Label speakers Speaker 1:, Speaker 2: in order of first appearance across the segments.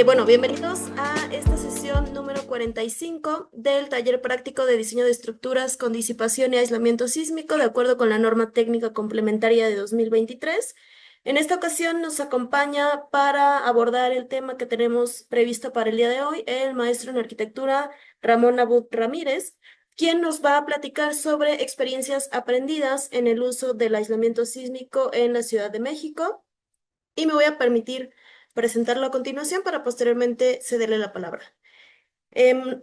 Speaker 1: Bueno, bienvenidos a esta sesión número 45 del taller práctico de diseño de estructuras con disipación y aislamiento sísmico de acuerdo con la norma técnica complementaria de 2023. En esta ocasión nos acompaña para abordar el tema que tenemos previsto para el día de hoy el maestro en arquitectura Ramón Abud Ramírez, quien nos va a platicar sobre experiencias aprendidas en el uso del aislamiento sísmico en la Ciudad de México y me voy a permitir presentarlo a continuación para posteriormente cederle la palabra.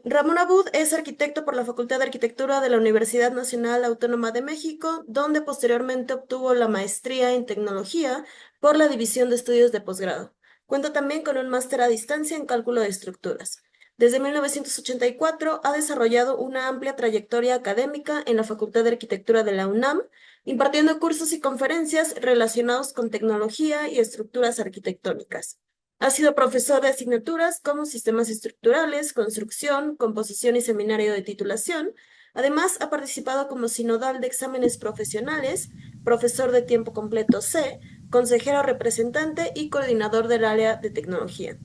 Speaker 1: Ramón Abud es arquitecto por la Facultad de Arquitectura de la Universidad Nacional Autónoma de México, donde posteriormente obtuvo la maestría en tecnología por la División de Estudios de Posgrado. Cuenta también con un máster a distancia en cálculo de estructuras. Desde 1984 ha desarrollado una amplia trayectoria académica en la Facultad de Arquitectura de la UNAM, impartiendo cursos y conferencias relacionados con tecnología y estructuras arquitectónicas. Ha sido profesor de asignaturas como sistemas estructurales, construcción, composición y seminario de titulación. Además, ha participado como sinodal de exámenes profesionales, profesor de tiempo completo C, consejero representante y coordinador del área de tecnología.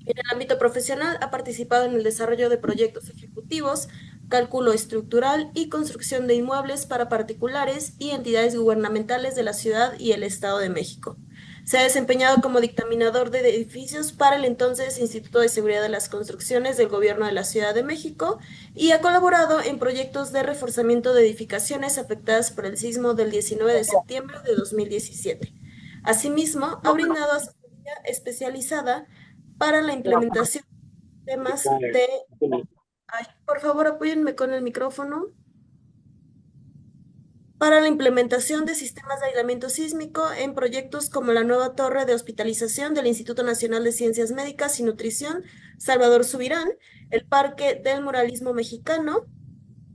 Speaker 1: En el ámbito profesional ha participado en el desarrollo de proyectos ejecutivos, cálculo estructural y construcción de inmuebles para particulares y entidades gubernamentales de la Ciudad y el Estado de México. Se ha desempeñado como dictaminador de edificios para el entonces Instituto de Seguridad de las Construcciones del Gobierno de la Ciudad de México y ha colaborado en proyectos de reforzamiento de edificaciones afectadas por el sismo del 19 de septiembre de 2017. Asimismo, ha brindado asesoría especializada para la implementación de temas de... Ay, por favor, apóyenme con el micrófono. Para la implementación de sistemas de aislamiento sísmico en proyectos como la nueva torre de hospitalización del Instituto Nacional de Ciencias Médicas y Nutrición, Salvador Subirán, el Parque del Muralismo Mexicano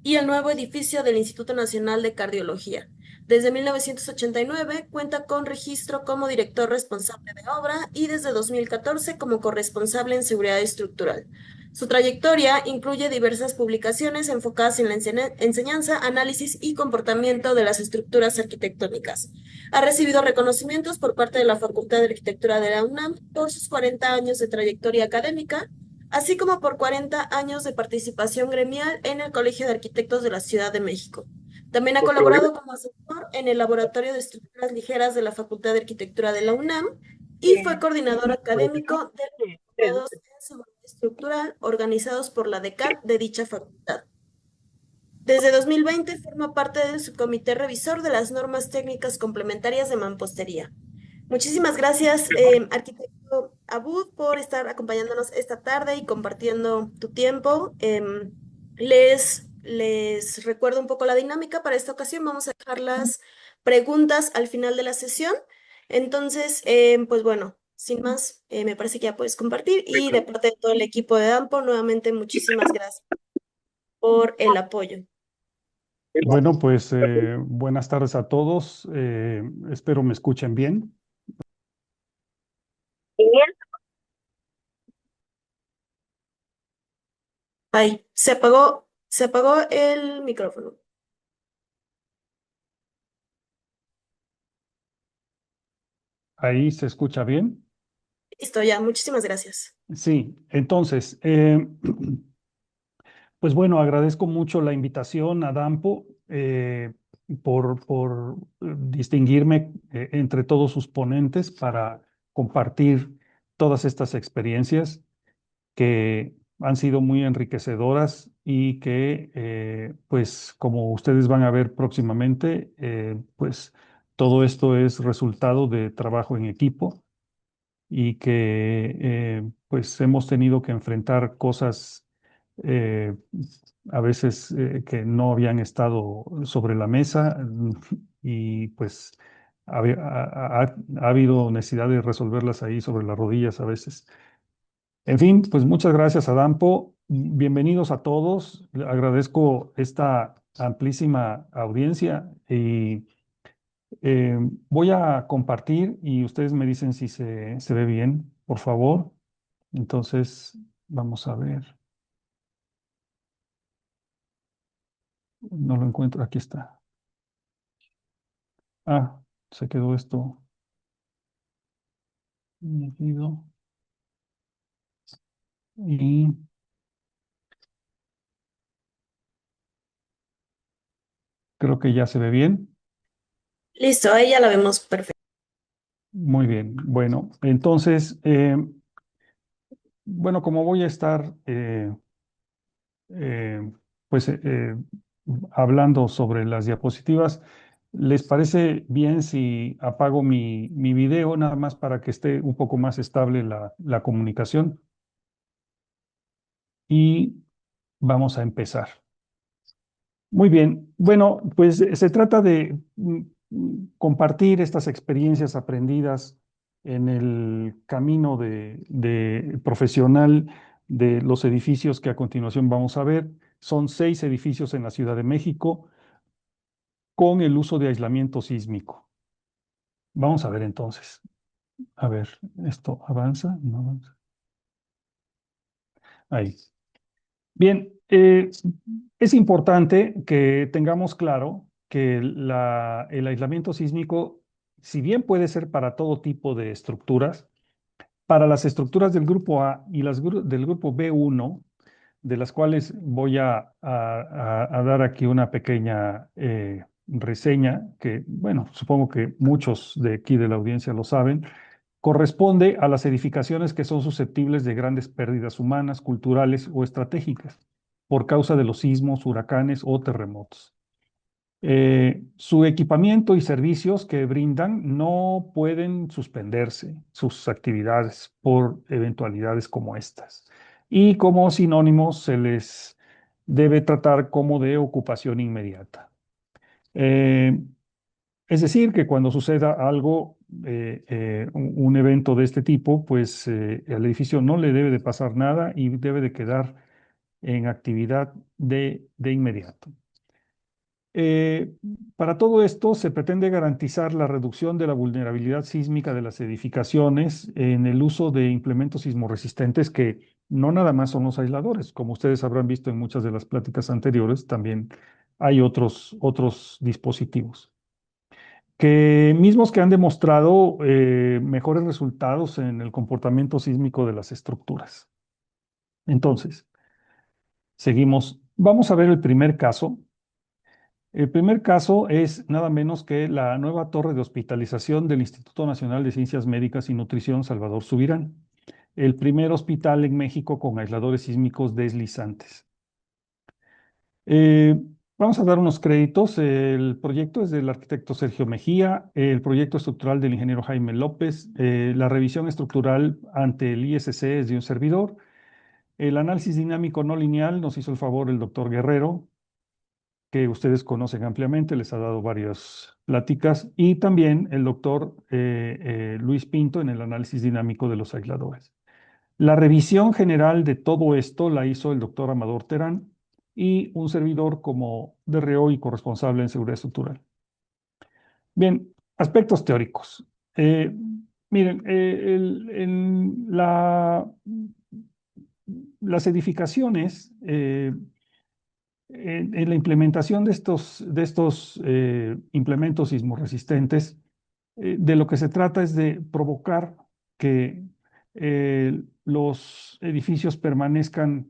Speaker 1: y el nuevo edificio del Instituto Nacional de Cardiología. Desde 1989 cuenta con registro como director responsable de obra y desde 2014 como corresponsable en seguridad estructural. Su trayectoria incluye diversas publicaciones enfocadas en la enseñanza, análisis y comportamiento de las estructuras arquitectónicas. Ha recibido reconocimientos por parte de la Facultad de Arquitectura de la UNAM por sus 40 años de trayectoria académica, así como por 40 años de participación gremial en el Colegio de Arquitectos de la Ciudad de México. También ha colaborado como asesor en el Laboratorio de Estructuras Ligeras de la Facultad de Arquitectura de la UNAM y fue coordinador académico de los diplomados en seguridad estructural organizados por la DECAT de dicha facultad. Desde 2020 forma parte del subcomité revisor de las normas técnicas complementarias de mampostería. Muchísimas gracias, arquitecto Abud, por estar acompañándonos esta tarde y compartiendo tu tiempo. Les recuerdo un poco la dinámica para esta ocasión. Vamos a dejar las preguntas al final de la sesión. Entonces, pues bueno, sin más, me parece que ya puedes compartir. Y de parte de todo el equipo de AMPO, nuevamente muchísimas gracias por el apoyo.
Speaker 2: Bueno, pues buenas tardes a todos. Espero me escuchen bien.
Speaker 1: Ay, se apagó el micrófono.
Speaker 2: Ahí se escucha bien.
Speaker 1: Listo, ya, muchísimas gracias.
Speaker 2: Sí, entonces, pues bueno, agradezco mucho la invitación a Dampo por distinguirme entre todos sus ponentes para compartir todas estas experiencias que han sido muy enriquecedoras y que, pues, como ustedes van a ver próximamente, pues todo esto es resultado de trabajo en equipo y que, pues, hemos tenido que enfrentar cosas eh, a veces que no habían estado sobre la mesa y, pues, ha habido necesidad de resolverlas ahí sobre las rodillas a veces. En fin, pues muchas gracias, Adampo. Bienvenidos a todos. Le agradezco esta amplísima audiencia y eh, voy a compartir y ustedes me dicen si se ve bien, por favor. Entonces, vamos a ver. No lo encuentro. Aquí está. Ah, se quedó esto metido. Y creo que ya se ve bien.
Speaker 1: Listo, ahí ya la vemos perfecto.
Speaker 2: Muy bien. Bueno, entonces, bueno, como voy a estar eh, pues hablando sobre las diapositivas, ¿les parece bien si apago mi video nada más para que esté un poco más estable la comunicación? Y vamos a empezar. Muy bien. Bueno, pues se trata de compartir estas experiencias aprendidas en el camino de profesional de los edificios que a continuación vamos a ver. Son 6 edificios en la Ciudad de México con el uso de aislamiento sísmico. Vamos a ver entonces. A ver, ¿esto avanza? ¿No avanza? Ahí. Bien, es importante que tengamos claro que el aislamiento sísmico, si bien puede ser para todo tipo de estructuras, para las estructuras del grupo A y del grupo B1, de las cuales voy a dar aquí una pequeña reseña, que, bueno, supongo que muchos de aquí de la audiencia lo saben, corresponde a las edificaciones que son susceptibles de grandes pérdidas humanas, culturales o estratégicas por causa de los sismos, huracanes o terremotos. Su equipamiento y servicios que brindan no pueden suspenderse sus actividades por eventualidades como estas. Y como sinónimos se les debe tratar como de ocupación inmediata. Eh, es decir, que cuando suceda algo, un evento de este tipo, pues al edificio no le debe de pasar nada y debe de quedar en actividad de inmediato. Eh, para todo esto se pretende garantizar la reducción de la vulnerabilidad sísmica de las edificaciones en el uso de implementos sismorresistentes que no nada más son los aisladores, como ustedes habrán visto en muchas de las pláticas anteriores, también hay otros dispositivos que mismos que han demostrado mejores resultados en el comportamiento sísmico de las estructuras. Entonces, seguimos. Vamos a ver el primer caso. El primer caso es nada menos que la nueva torre de hospitalización del Instituto Nacional de Ciencias Médicas y Nutrición Salvador Subirán, el primer hospital en México con aisladores sísmicos deslizantes. Eh, Vamos a dar unos créditos. El proyecto es del arquitecto Sergio Mejía, el proyecto estructural del ingeniero Jaime López, la revisión estructural ante el ISC es de un servidor, el análisis dinámico no lineal nos hizo el favor el doctor Guerrero, que ustedes conocen ampliamente, les ha dado varias pláticas, y también el doctor Luis Pinto en el análisis dinámico de los aisladores. La revisión general de todo esto la hizo el doctor Amador Terán y un servidor como DRO y corresponsable en seguridad estructural. Bien, aspectos teóricos. Eh, Miren, las edificaciones, en la implementación de estos implementos sismorresistentes, de lo que se trata es de provocar que los edificios permanezcan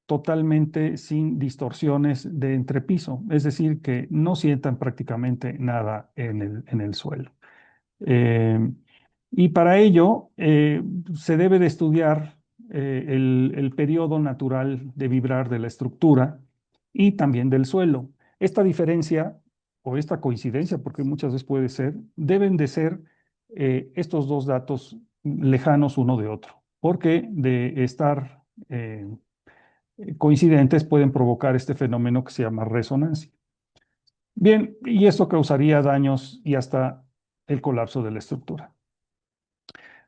Speaker 2: totalmente sin distorsiones de entrepiso, es decir, que no sientan prácticamente nada en el suelo. Eh, y para ello se debe de estudiar el periodo natural de vibrar de la estructura y también del suelo. Esta diferencia o esta coincidencia, porque muchas veces puede ser, deben de ser estos dos datos lejanos uno de otro, porque de estar coincidentes pueden provocar este fenómeno que se llama resonancia. Bien, y esto causaría daños y hasta el colapso de la estructura.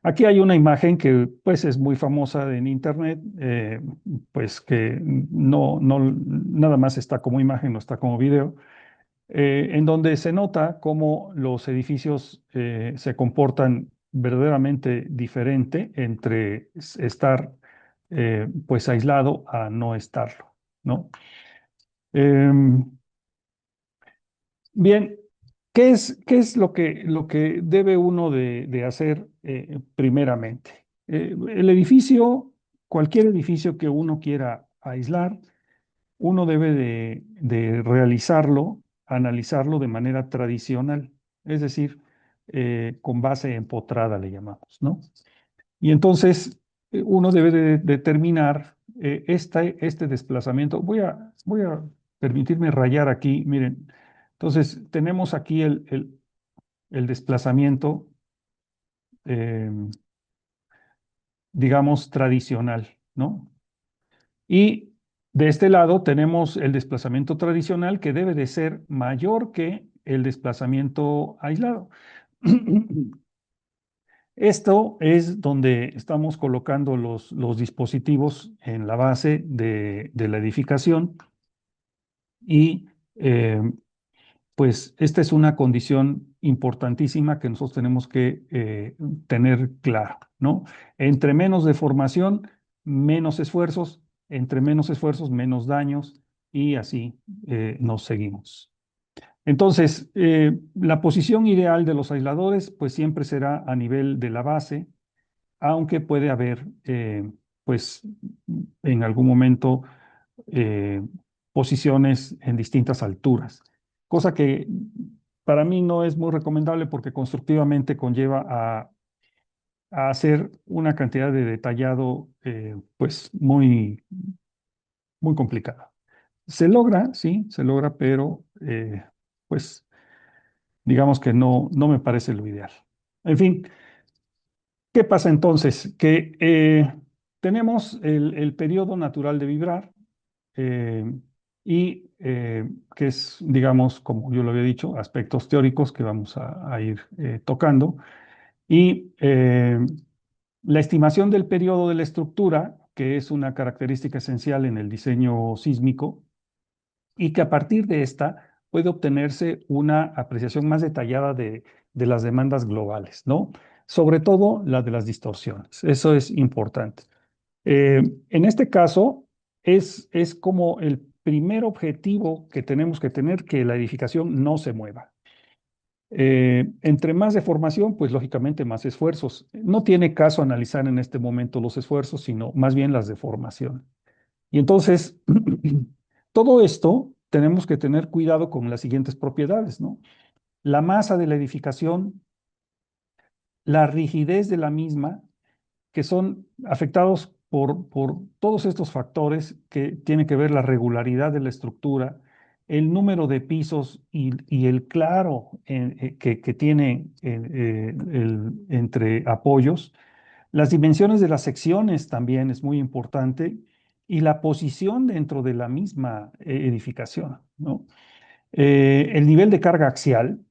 Speaker 2: Aquí hay una imagen que pues es muy famosa en internet, pues que nada más está como imagen, no está como video, en donde se nota cómo los edificios se comportan verdaderamente diferente entre estar pues aislado a no estarlo, ¿no? Em, Bien, ¿qué es lo que debe uno de hacer primeramente? El edificio cualquier edificio que uno quiera aislar, uno debe de realizarlo, analizarlo de manera tradicional, es decir, con base empotrada le llamamos, ¿no? Y entonces uno debe de determinar este desplazamiento. Voy a permitirme rayar aquí, miren. Entonces tenemos aquí el desplazamiento, eh, digamos, tradicional, ¿no? Y de este lado tenemos el desplazamiento tradicional que debe de ser mayor que el desplazamiento aislado. Esto es donde estamos colocando los dispositivos en la base de la edificación y pues esta es una condición importantísima que nosotros tenemos que tener clara, ¿no? Entre menos deformación, menos esfuerzos, entre menos esfuerzos, menos daños y así nos seguimos. Entonces, la posición ideal de los aisladores pues siempre será a nivel de la base, aunque puede haber pues en algún momento eh, posiciones en distintas alturas, cosa que para mí no es muy recomendable porque constructivamente conlleva a hacer una cantidad de detallado pues muy complicada. Se logra, sí, se logra, pero pues digamos que no me parece lo ideal. En fin, ¿qué pasa entonces? Que tenemos el periodo natural de vibrar, eh, y que es, digamos, como yo lo había dicho, aspectos teóricos que vamos a ir tocando. Y la estimación del periodo de la estructura, que es una característica esencial en el diseño sísmico, y que a partir de esta puede obtenerse una apreciación más detallada de las demandas globales, ¿no? Sobre todo la de las distorsiones. Eso es importante. En este caso, es como el primer objetivo que tenemos que tener, que la edificación no se mueva. Entre más deformación, pues lógicamente más esfuerzos. No tiene caso analizar en este momento los esfuerzos, sino más bien las deformaciones. Y entonces, todo esto tenemos que tener cuidado con las siguientes propiedades, ¿no? La masa de la edificación, la rigidez de la misma, que son afectados por todos estos factores que tienen que ver la regularidad de la estructura, el número de pisos y el claro que tiene entre apoyos. Las dimensiones de las secciones también es muy importante y la posición dentro de la misma edificación, ¿no? El nivel de carga axial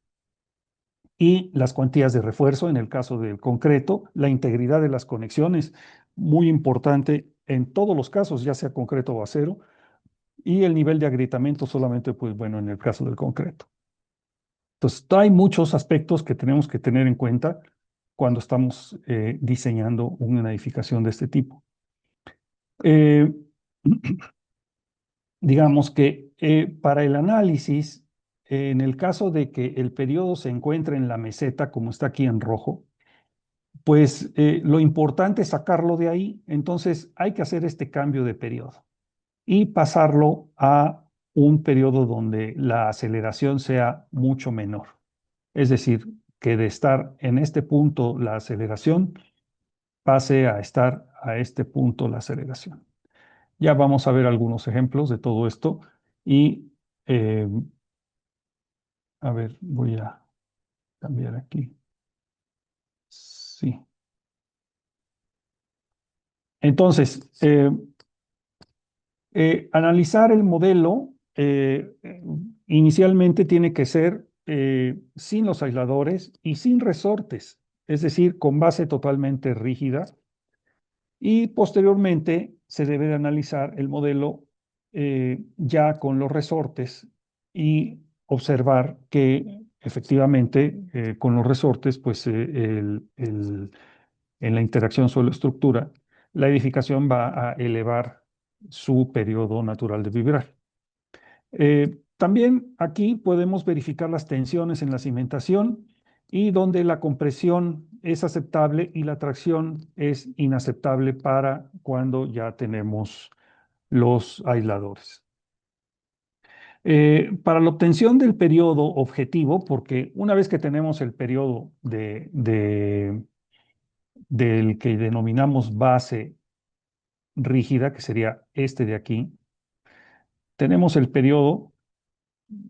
Speaker 2: y las cuantías de refuerzo en el caso del concreto, la integridad de las conexiones, muy importante en todos los casos, ya sea concreto o acero, y el nivel de agrietamiento solamente, pues bueno, en el caso del concreto. Entonces, hay muchos aspectos que tenemos que tener en cuenta cuando estamos diseñando una edificación de este tipo. Eh, digamos que para el análisis, en el caso de que el periodo se encuentre en la meseta, como está aquí en rojo, pues lo importante es sacarlo de ahí. Entonces hay que hacer este cambio de periodo y pasarlo a un periodo donde la aceleración sea mucho menor. Es decir, que de estar en este punto la aceleración pase a estar a este punto la aceleración. Ya vamos a ver algunos ejemplos de todo esto y eh, a ver, voy a cambiar aquí. Sí. Entonces, analizar el modelo inicialmente tiene que ser sin los aisladores y sin resortes, es decir, con base totalmente rígida. Y posteriormente se debe de analizar el modelo ya con los resortes y observar que efectivamente con los resortes, pues en la interacción suelo-estructura, la edificación va a elevar su periodo natural de vibrar. También aquí podemos verificar las tensiones en la cimentación y donde la compresión es aceptable y la tracción es inaceptable para cuando ya tenemos los aisladores. Para la obtención del periodo objetivo, porque una vez que tenemos el periodo del que denominamos base rígida, que sería este de aquí, tenemos el periodo,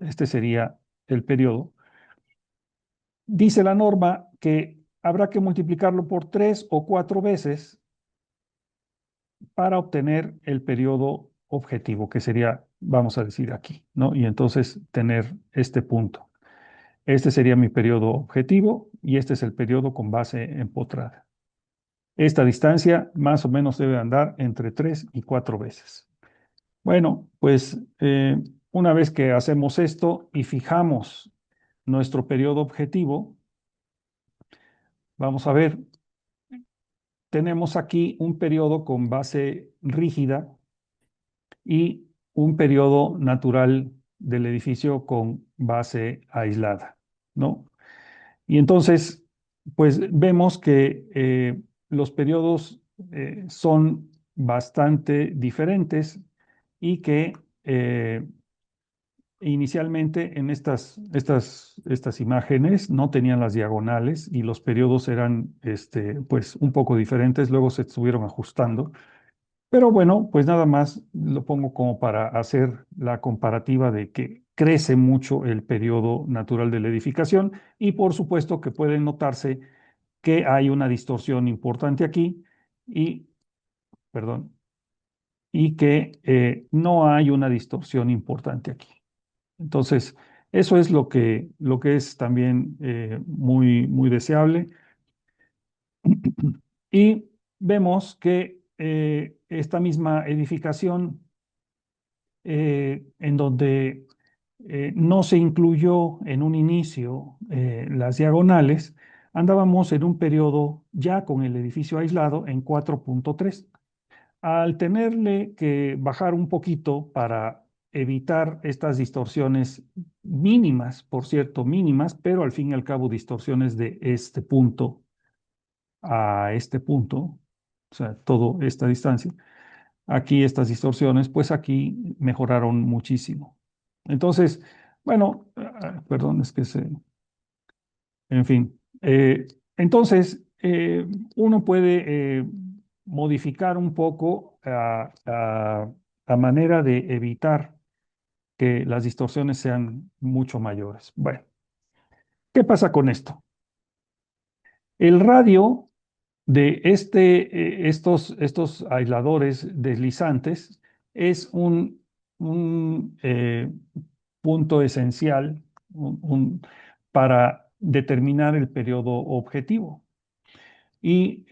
Speaker 2: este sería el periodo, dice la norma que habrá que multiplicarlo por 3 o 4 veces para obtener el periodo objetivo, que sería, vamos a decir aquí, ¿no? Y entonces tener este punto. Este sería mi periodo objetivo y este es el periodo con base empotrada. Esta distancia más o menos debe andar entre 3 y 4 veces. Bueno, pues una vez que hacemos esto y fijamos nuestro periodo objetivo, vamos a ver, tenemos aquí un periodo con base rígida y un periodo natural del edificio con base aislada, ¿no? Y entonces, pues vemos que los periodos son bastante diferentes y que inicialmente en estas imágenes no tenían las diagonales y los periodos eran pues un poco diferentes, luego se estuvieron ajustando. Pero bueno, pues nada más lo pongo como para hacer la comparativa de que crece mucho el periodo natural de la edificación y por supuesto que puede notarse que hay una distorsión importante aquí y, perdón, y que no hay una distorsión importante aquí. Entonces, eso es lo que es también muy, muy deseable. Y vemos que esta misma edificación en donde no se incluyó en un inicio las diagonales, andábamos en un periodo ya con el edificio aislado en 4.3. Al tenerle que bajar un poquito para evitar estas distorsiones mínimas, por cierto, mínimas, pero al fin y al cabo distorsiones de este punto a este punto, o sea, toda esta distancia, aquí estas distorsiones, pues aquí mejoraron muchísimo. Entonces, bueno, perdón, es que en fin. Entonces, uno puede modificar un poco a manera de evitar que las distorsiones sean mucho mayores. Bueno, ¿qué pasa con esto? El radio de estos aisladores deslizantes es un punto esencial para determinar el periodo objetivo. Y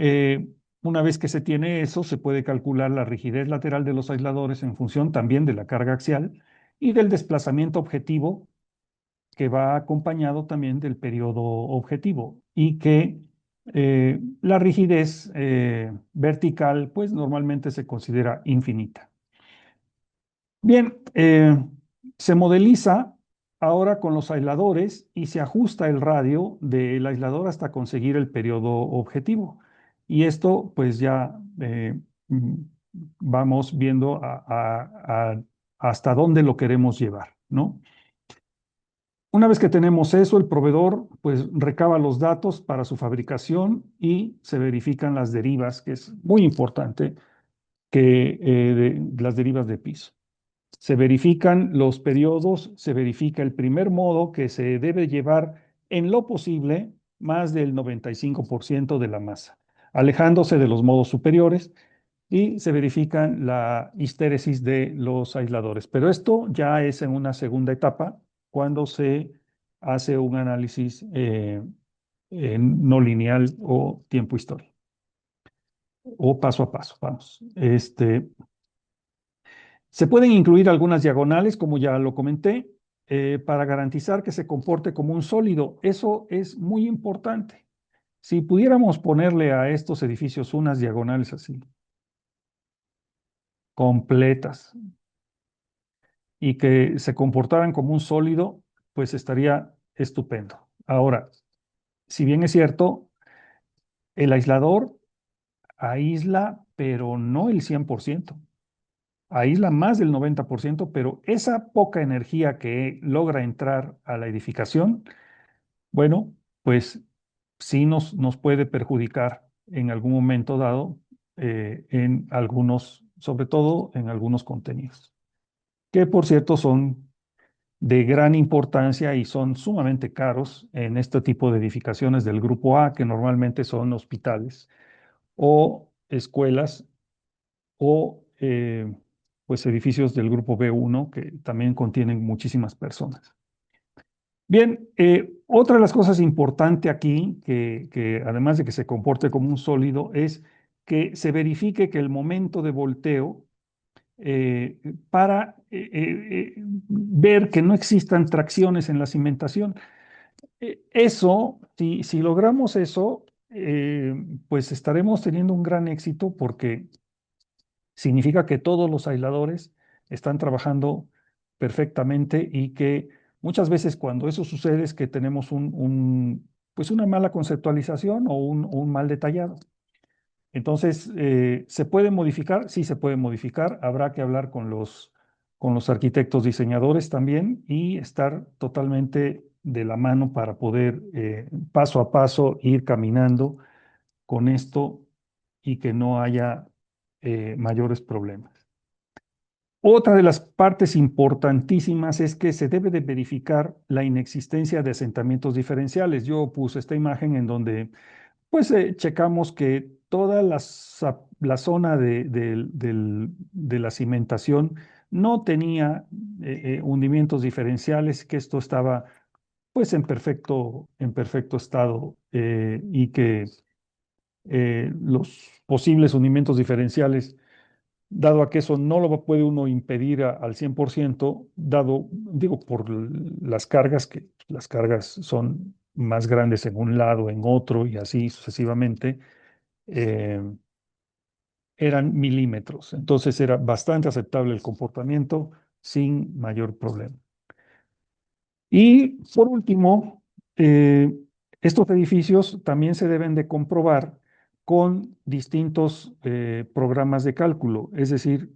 Speaker 2: una vez que se tiene eso, se puede calcular la rigidez lateral de los aisladores en función también de la carga axial y del desplazamiento objetivo que va acompañado también del periodo objetivo y que la rigidez vertical pues normalmente se considera infinita. Bien, se modeliza ahora con los aisladores y se ajusta el radio del aislador hasta conseguir el periodo objetivo. Y esto pues ya mm, vamos viendo hasta dónde lo queremos llevar, ¿no? Una vez que tenemos eso, el proveedor pues recaba los datos para su fabricación y se verifican las derivas, que es muy importante, que las derivas de piso. Se verifican los periodos, se verifica el primer modo que se debe llevar en lo posible más del 95% de la masa, alejándose de los modos superiores y se verifican la histéresis de los aisladores. Pero esto ya es en una segunda etapa cuando se hace un análisis no lineal o tiempo historia o paso a paso. Vamos. Se pueden incluir algunas diagonales, como ya lo comenté, para garantizar que se comporte como un sólido. Eso es muy importante. Si pudiéramos ponerle a estos edificios unas diagonales así, completas, y que se comportaran como un sólido, pues estaría estupendo. Ahora, si bien es cierto, el aislador aísla, pero no el 100%. Aísla más del 90%, pero esa poca energía que logra entrar a la edificación, bueno, pues sí nos puede perjudicar en algún momento dado en algunos, sobre todo en algunos contenidos, que por cierto son de gran importancia y son sumamente caros en este tipo de edificaciones del grupo A, que normalmente son hospitales o escuelas o pues edificios del grupo B1 que también contienen muchísimas personas. Bien, otra de las cosas importantes aquí, que además de que se comporte como un sólido, es que se verifique que el momento de volteo para ver que no existan tracciones en la cimentación. Eso, si logramos eso, pues estaremos teniendo un gran éxito porque significa que todos los aisladores están trabajando perfectamente y que muchas veces cuando eso sucede es que tenemos pues una mala conceptualización o un mal detallado. Entonces, ¿se puede modificar? Sí, se puede modificar. Habrá que hablar con los arquitectos diseñadores también y estar totalmente de la mano para poder paso a paso ir caminando con esto y que no haya mayores problemas. Otra de las partes importantísimas es que se debe de verificar la inexistencia de asentamientos diferenciales. Yo puse esta imagen en donde pues checamos que toda la zona de la cimentación no tenía hundimientos diferenciales, que esto estaba pues en perfecto estado y que los posibles hundimientos diferenciales, dado a que eso no lo puede uno impedir al 100%, dado, digo, por las cargas, que las cargas son más grandes en un lado, en otro y así sucesivamente, eh, eran milímetros. Entonces era bastante aceptable el comportamiento sin mayor problema. Y por último, estos edificios también se deben de comprobar con distintos programas de cálculo. Es decir,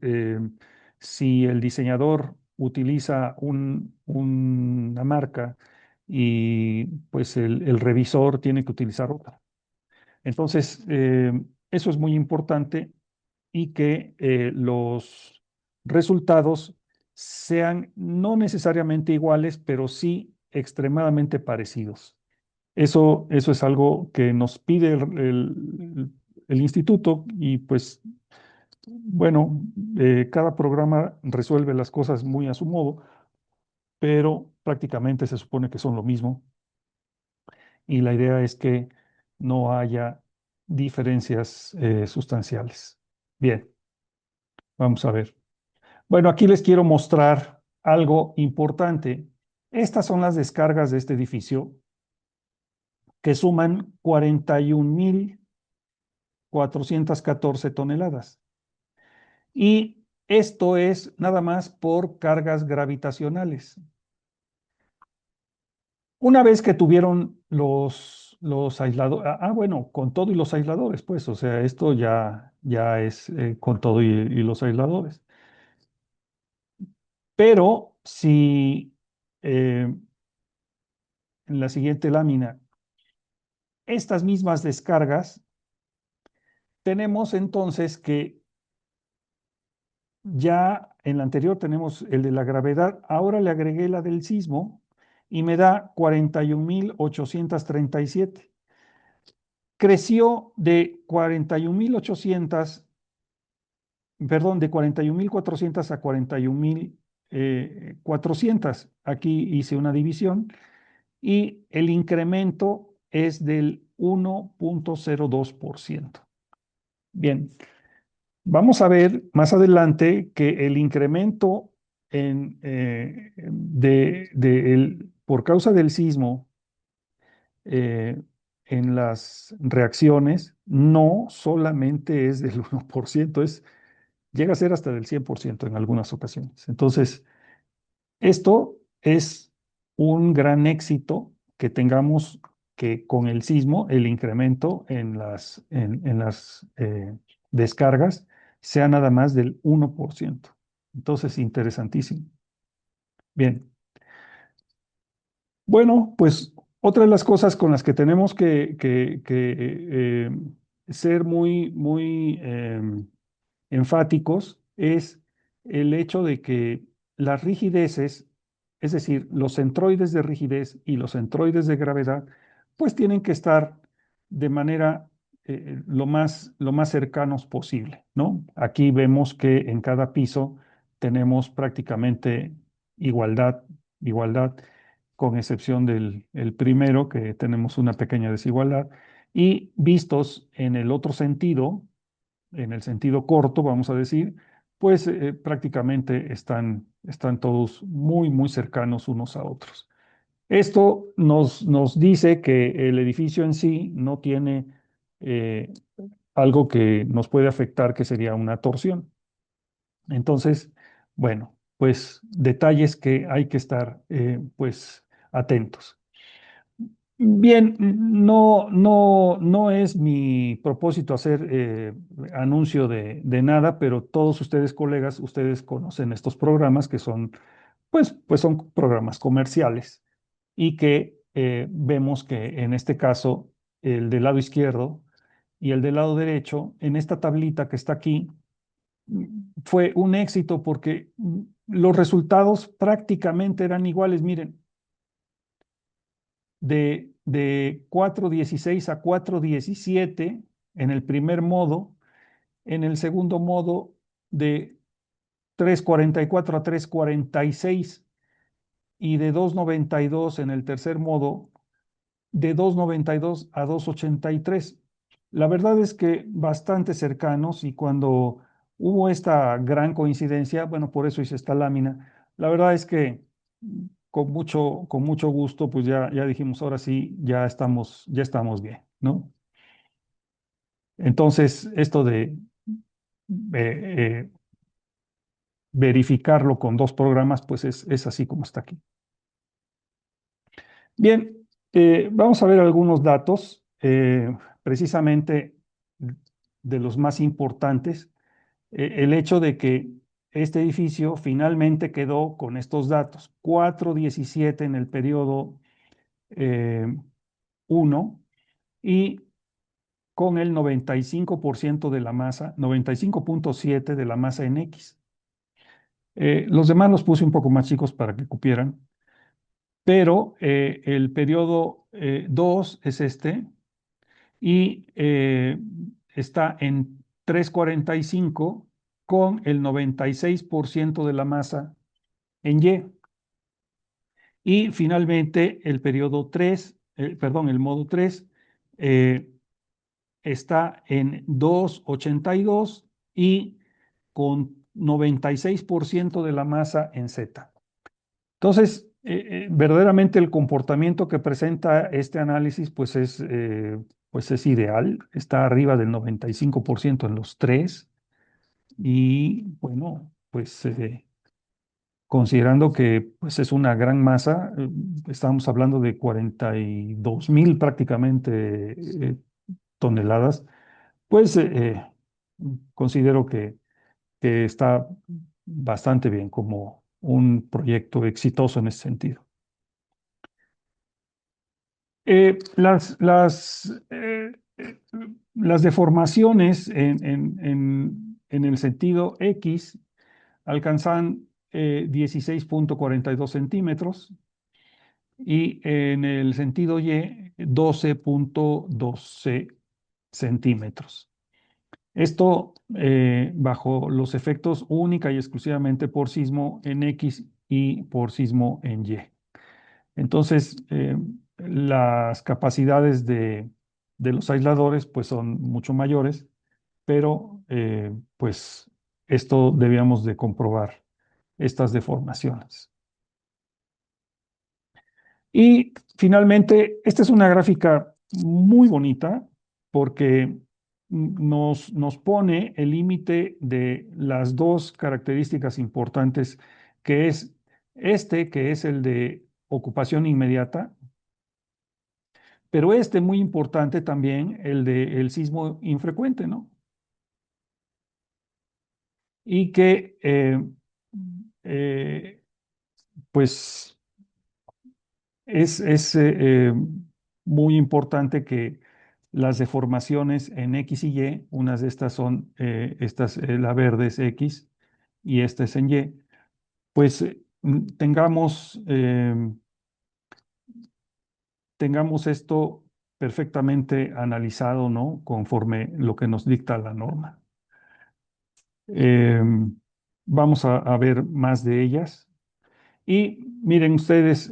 Speaker 2: si el diseñador utiliza una marca y pues el revisor tiene que utilizar otra. Entonces, eso es muy importante y que los resultados sean no necesariamente iguales, pero sí extremadamente parecidos. Eso es algo que nos pide el instituto y pues bueno, cada programa resuelve las cosas muy a su modo, pero prácticamente se supone que son lo mismo y la idea es que no haya diferencias sustanciales. Bien, vamos a ver. Bueno, aquí les quiero mostrar algo importante. Estas son las descargas de este edificio que suman 41.414 toneladas. Y esto es nada más por cargas gravitacionales. Una vez que tuvieron los aisladores, bueno, con todo y los aisladores, pues, o sea, esto ya es con todo y los aisladores. Pero si en la siguiente lámina, estas mismas descargas, tenemos entonces que ya en la anterior tenemos el de la gravedad, ahora le agregué la del sismo y me da 41.837. Creció de 41.800, perdón, de 41.400 a 41.400. Aquí hice una división y el incremento es del 1.02%. Bien, vamos a ver más adelante que el incremento por causa del sismo eh, en las reacciones no solamente es del 1%, llega a ser hasta del 100% en algunas ocasiones. Entonces, esto es un gran éxito que tengamos que con el sismo el incremento en las descargas sea nada más del 1%. Entonces, interesantísimo. Bien, bueno, pues otra de las cosas con las que tenemos que ser muy enfáticos es el hecho de que las rigideces, es decir, los centroides de rigidez y los centroides de gravedad, pues tienen que estar de manera lo más cercanos posible, ¿no? Aquí vemos que en cada piso tenemos prácticamente igualdad, igualdad, con excepción del el primero, que tenemos una pequeña desigualdad, y vistos en el otro sentido, en el sentido corto, vamos a decir, pues prácticamente están todos muy cercanos unos a otros. Esto nos dice que el edificio en sí no tiene eh, algo que nos puede afectar, que sería una torsión. Entonces, bueno, pues detalles que hay que estar pues atentos. Bien, no es mi propósito hacer anuncio de nada, pero todos ustedes, colegas, ustedes conocen estos programas que son, pues son programas comerciales y que vemos que en este caso el del lado izquierdo y el del lado derecho, en esta tablita que está aquí, fue un éxito porque los resultados prácticamente eran iguales. Miren, de 4.16 a 4.17 en el primer modo, en el segundo modo de 3.44 a 3.46 y de 2.92 en el tercer modo, de 2.92 a 2.83. La verdad es que bastante cercanos, y cuando hubo esta gran coincidencia, bueno, por eso hice esta lámina, la verdad es que con mucho gusto, pues ya dijimos, ahora sí, ya estamos bien, ¿no? Entonces, esto de eh, verificarlo con dos programas, pues es así como está aquí. Bien, vamos a ver algunos datos, precisamente de los más importantes. El hecho de que este edificio finalmente quedó con estos datos, 4.17 en el periodo eh, 1 y con el 95% de la masa, 95.7 de la masa en X. Los demás los puse un poco más chicos para que cupieran, pero el periodo 2 es este y está en 3.45 con el 96% de la masa en Y. Y finalmente el periodo 3, perdón, el modo 3 eh, está en 2.82 y con 96% de la masa en Z. Entonces, verdaderamente el comportamiento que presenta este análisis pues es ideal, está arriba del 95% en los tres y bueno, pues considerando que pues, es una gran masa, estamos hablando de 42.000 prácticamente toneladas, pues considero que está bastante bien como un proyecto exitoso en ese sentido. Las deformaciones en el sentido X alcanzan 16.42 centímetros y en el sentido Y 12.12 centímetros. Esto bajo los efectos única y exclusivamente por sismo en X y por sismo en Y. Entonces, las capacidades de los aisladores pues son mucho mayores, pero pues esto debíamos de comprobar estas deformaciones. Y finalmente, esta es una gráfica muy bonita porque nos pone el límite de las dos características importantes, que es que es el de ocupación inmediata, Pero muy importante también, el de el sismo infrecuente, ¿no? Y que, eh, pues, es muy importante que las deformaciones en X y Y, unas de estas son, la verde es X y esta es en Y, pues tengamos esto perfectamente analizado, ¿no? Conforme lo que nos dicta la norma. Vamos a ver más de ellas. Y miren ustedes,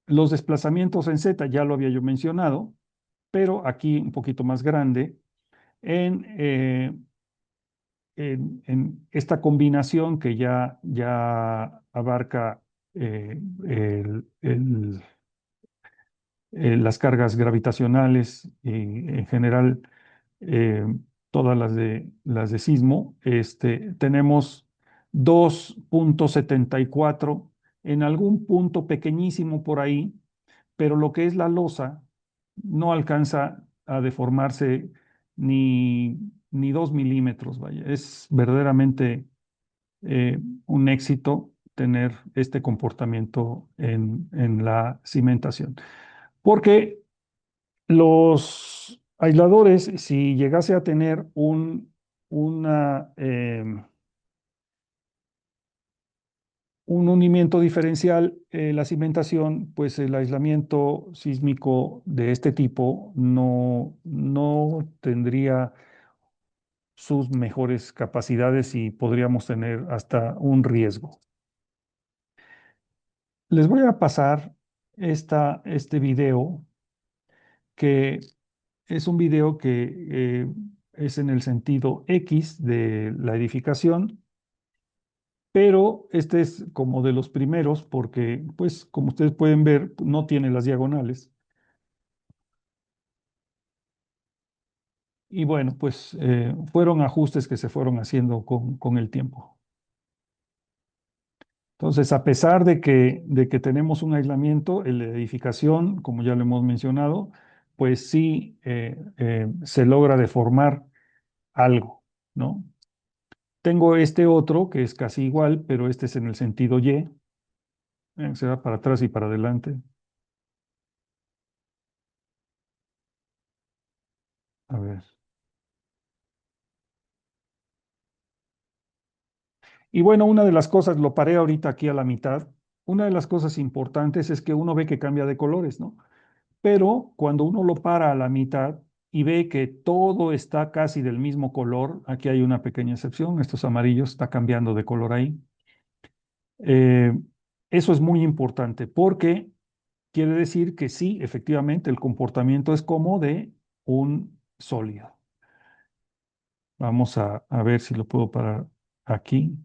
Speaker 2: los desplazamientos en Z, ya lo había yo mencionado, pero aquí un poquito más grande, en, eh, en esta combinación que ya abarca las cargas gravitacionales y en general eh, todas las de sismo, tenemos 2,74 en algún punto pequeñísimo por ahí, pero lo que es la losa no alcanza a deformarse ni 2 milímetros, vaya. Es verdaderamente un éxito tener este comportamiento en la cimentación. Porque los aisladores, si llegase a tener una, un hundimiento diferencial, la cimentación, pues el aislamiento sísmico de este tipo no tendría sus mejores capacidades y podríamos tener hasta un riesgo. Les voy a pasar este video, que es un video que es en el sentido X de la edificación, pero este es como de los primeros porque, pues, como ustedes pueden ver, no tiene las diagonales. Y bueno, pues fueron ajustes que se fueron haciendo con el tiempo. Entonces, a pesar de que tenemos un aislamiento, la edificación, como ya lo hemos mencionado, pues sí se logra deformar algo, ¿no? Tengo este otro que es casi igual, pero este es en el sentido Y. Se va para atrás y para adelante. A ver. Y bueno, una de las cosas, lo paré ahorita aquí a la mitad, una de las cosas importantes es que uno ve que cambia de colores, ¿no? Pero cuando uno lo para a la mitad y ve que todo está casi del mismo color, aquí hay una pequeña excepción, estos amarillos está cambiando de color ahí. Eh, Eso es muy importante porque quiere decir que sí, efectivamente, el comportamiento es como de un sólido. Vamos a ver si lo puedo parar aquí.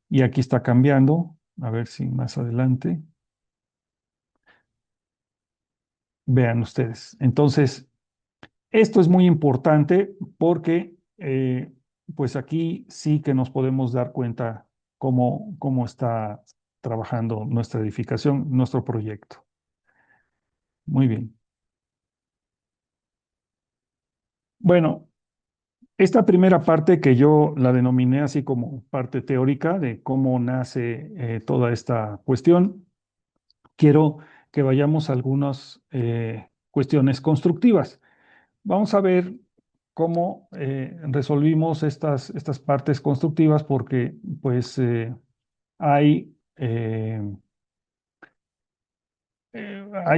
Speaker 2: Y aquí está cambiando. A ver si más adelante. Vean ustedes. Entonces, esto es muy importante porque, pues aquí sí que nos podemos dar cuenta cómo está trabajando nuestra edificación, nuestro proyecto. Muy bien. Bueno, esta primera parte que yo la denominé así como parte teórica de cómo nace toda esta cuestión, quiero que vayamos a algunas cuestiones constructivas. Vamos a ver cómo resolvimos estas partes constructivas porque pues hay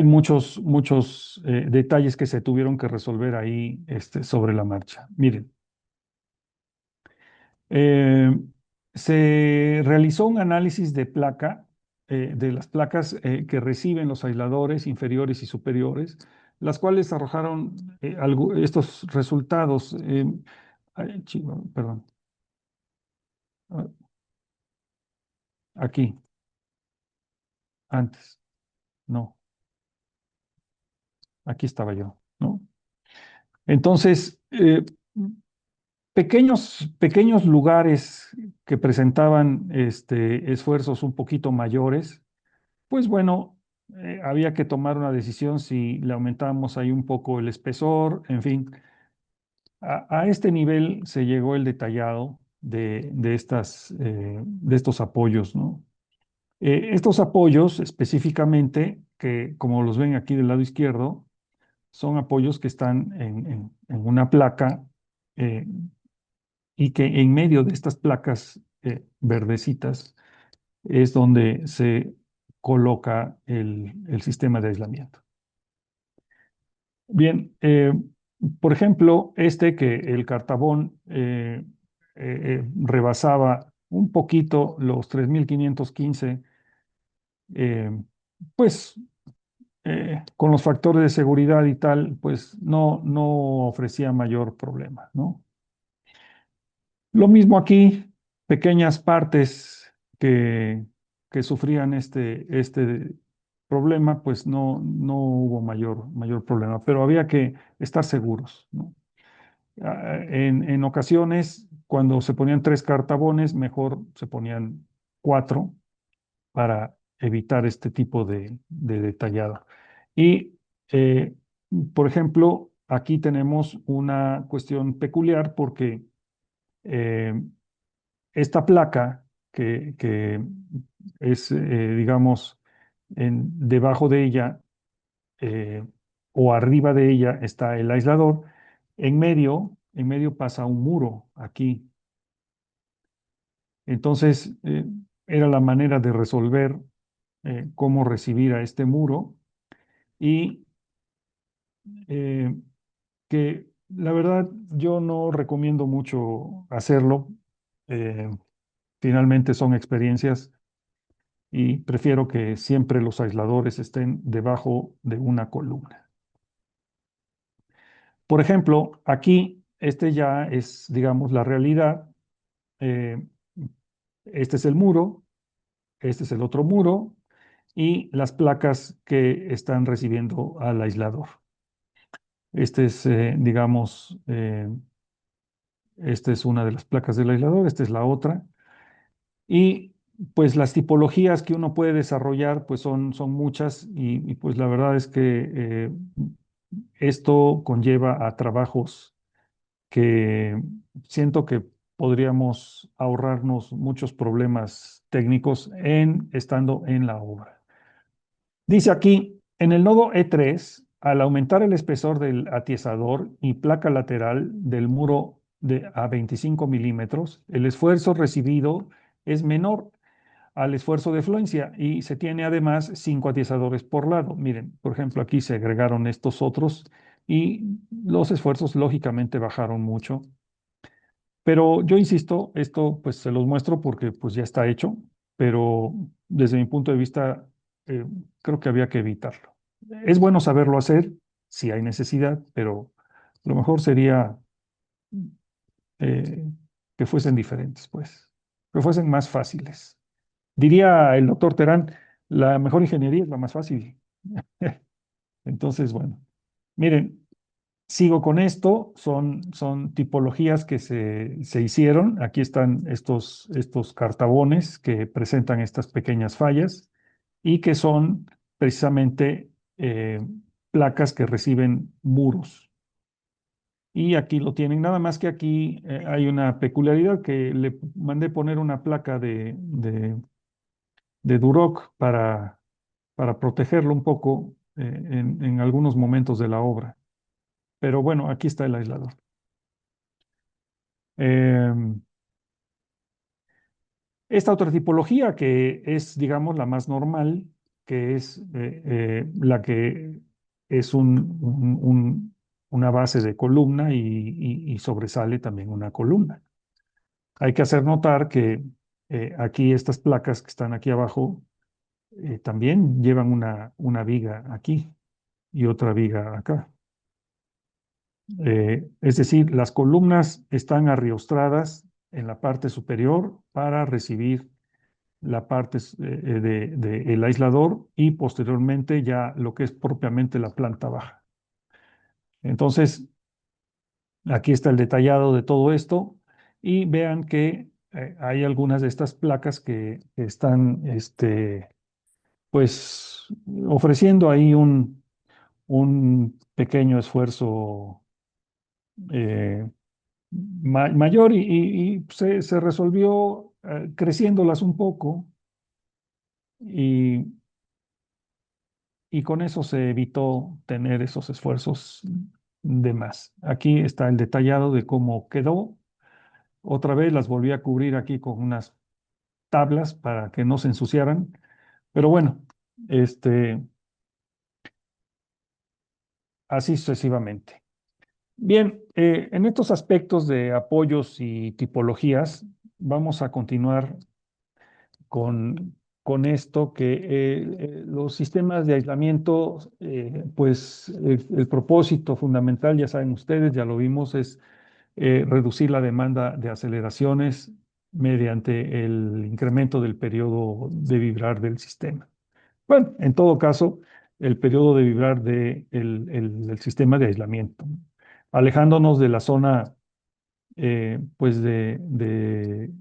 Speaker 2: muchos detalles que se tuvieron que resolver ahí sobre la marcha. Miren. Eh, Se realizó un análisis de placa, de las placas que reciben los aisladores inferiores y superiores, las cuales arrojaron estos resultados. Ay, perdón, ah, aquí, antes, no, aquí estaba yo, ¿no? Entonces, pequeños lugares que presentaban esfuerzos un poquito mayores. Pues bueno, había que tomar una decisión si le aumentábamos ahí un poco el espesor, en fin. A este nivel se llegó el detallado de estos apoyos, ¿no? Estos apoyos específicamente, que como los ven aquí del lado izquierdo, son apoyos que están en una placa eh, y que en medio de estas placas verdecitas es donde se coloca el sistema de aislamiento. Bien, por ejemplo, que el cartabón rebasaba un poquito los 3515, eh, pues con los factores de seguridad y tal, pues no ofrecía mayor problema, ¿no? Lo mismo aquí, pequeñas partes que, que sufrían este problema, pues no hubo mayor problema, pero había que estar seguros, ¿no? En ocasiones, cuando se ponían 3 cartabones, mejor se ponían 4 para evitar este tipo de detallado. Y, eh, por ejemplo, aquí tenemos una cuestión peculiar porque eh, esta placa que es, digamos, debajo de ella eh, o arriba de ella está el aislador, en medio pasa un muro aquí. Entonces, era la manera de resolver cómo recibir a este muro y eh, que la verdad yo no recomiendo mucho hacerlo. Eh, Finalmente son experiencias y prefiero que siempre los aisladores estén debajo de una columna. Por ejemplo, aquí ya es, digamos, la realidad. Eh, este es el muro, este es el otro muro y las placas que están recibiendo al aislador. Este es, digamos, esta es una de las placas del aislador, esta es la otra. Y pues las tipologías que uno puede desarrollar pues son muchas y, pues la verdad es que esto conlleva a trabajos que siento que podríamos ahorrarnos muchos problemas técnicos estando en la obra. Dice aquí, en el nodo E3, al aumentar el espesor del atiesador y placa lateral del muro a 25 milímetros, el esfuerzo recibido es menor al esfuerzo de fluencia y se tiene además 5 atiesadores por lado. Miren, por ejemplo, aquí se agregaron estos otros y los esfuerzos lógicamente bajaron mucho. Pero yo insisto, esto pues se los muestro porque pues ya está hecho, pero desde mi punto de vista eh, creo que había que evitarlo. Es bueno saberlo hacer si hay necesidad, pero lo mejor sería eh, que fuesen diferentes, pues, que fuesen más fáciles. Diría el doctor Terán, la mejor ingeniería es la más fácil. Entonces, bueno, miren, sigo con esto, son tipologías que se hicieron. Aquí están estos cartabones que presentan estas pequeñas fallas y que son precisamente placas que reciben muros. Y aquí lo tienen, nada más que aquí hay una peculiaridad que le mandé poner una placa de Duroc para protegerlo un poco en algunos momentos de la obra. Pero bueno, aquí está el aislador. Em, Esta otra tipología que es, digamos, la más normal, que es la que es una base de columna y sobresale también una columna. Hay que hacer notar que aquí estas placas que están aquí abajo también llevan una viga aquí y otra viga acá. Es decir, las columnas están arriostradas en la parte superior para recibir la parte el aislador y posteriormente ya lo que es propiamente la planta baja. Entonces, aquí está el detallado de todo esto y vean que hay algunas de estas placas que están pues ofreciendo ahí un pequeño esfuerzo eh, mayor y se resolvió creciéndolas un poco y, y con eso se evitó tener esos esfuerzos de más. Aquí está el detallado de cómo quedó. Otra vez las volví a cubrir aquí con unas tablas para que no se ensuciaran, pero bueno, este, así sucesivamente. Bien, en estos aspectos de apoyos y tipologías, vamos a continuar con, con esto que los sistemas de aislamiento, pues el propósito fundamental, ya saben ustedes, ya lo vimos, es reducir la demanda de aceleraciones mediante el incremento del periodo de vibrar del sistema. Bueno, en todo caso, el periodo de vibrar del sistema de aislamiento, alejándonos de la zona pues de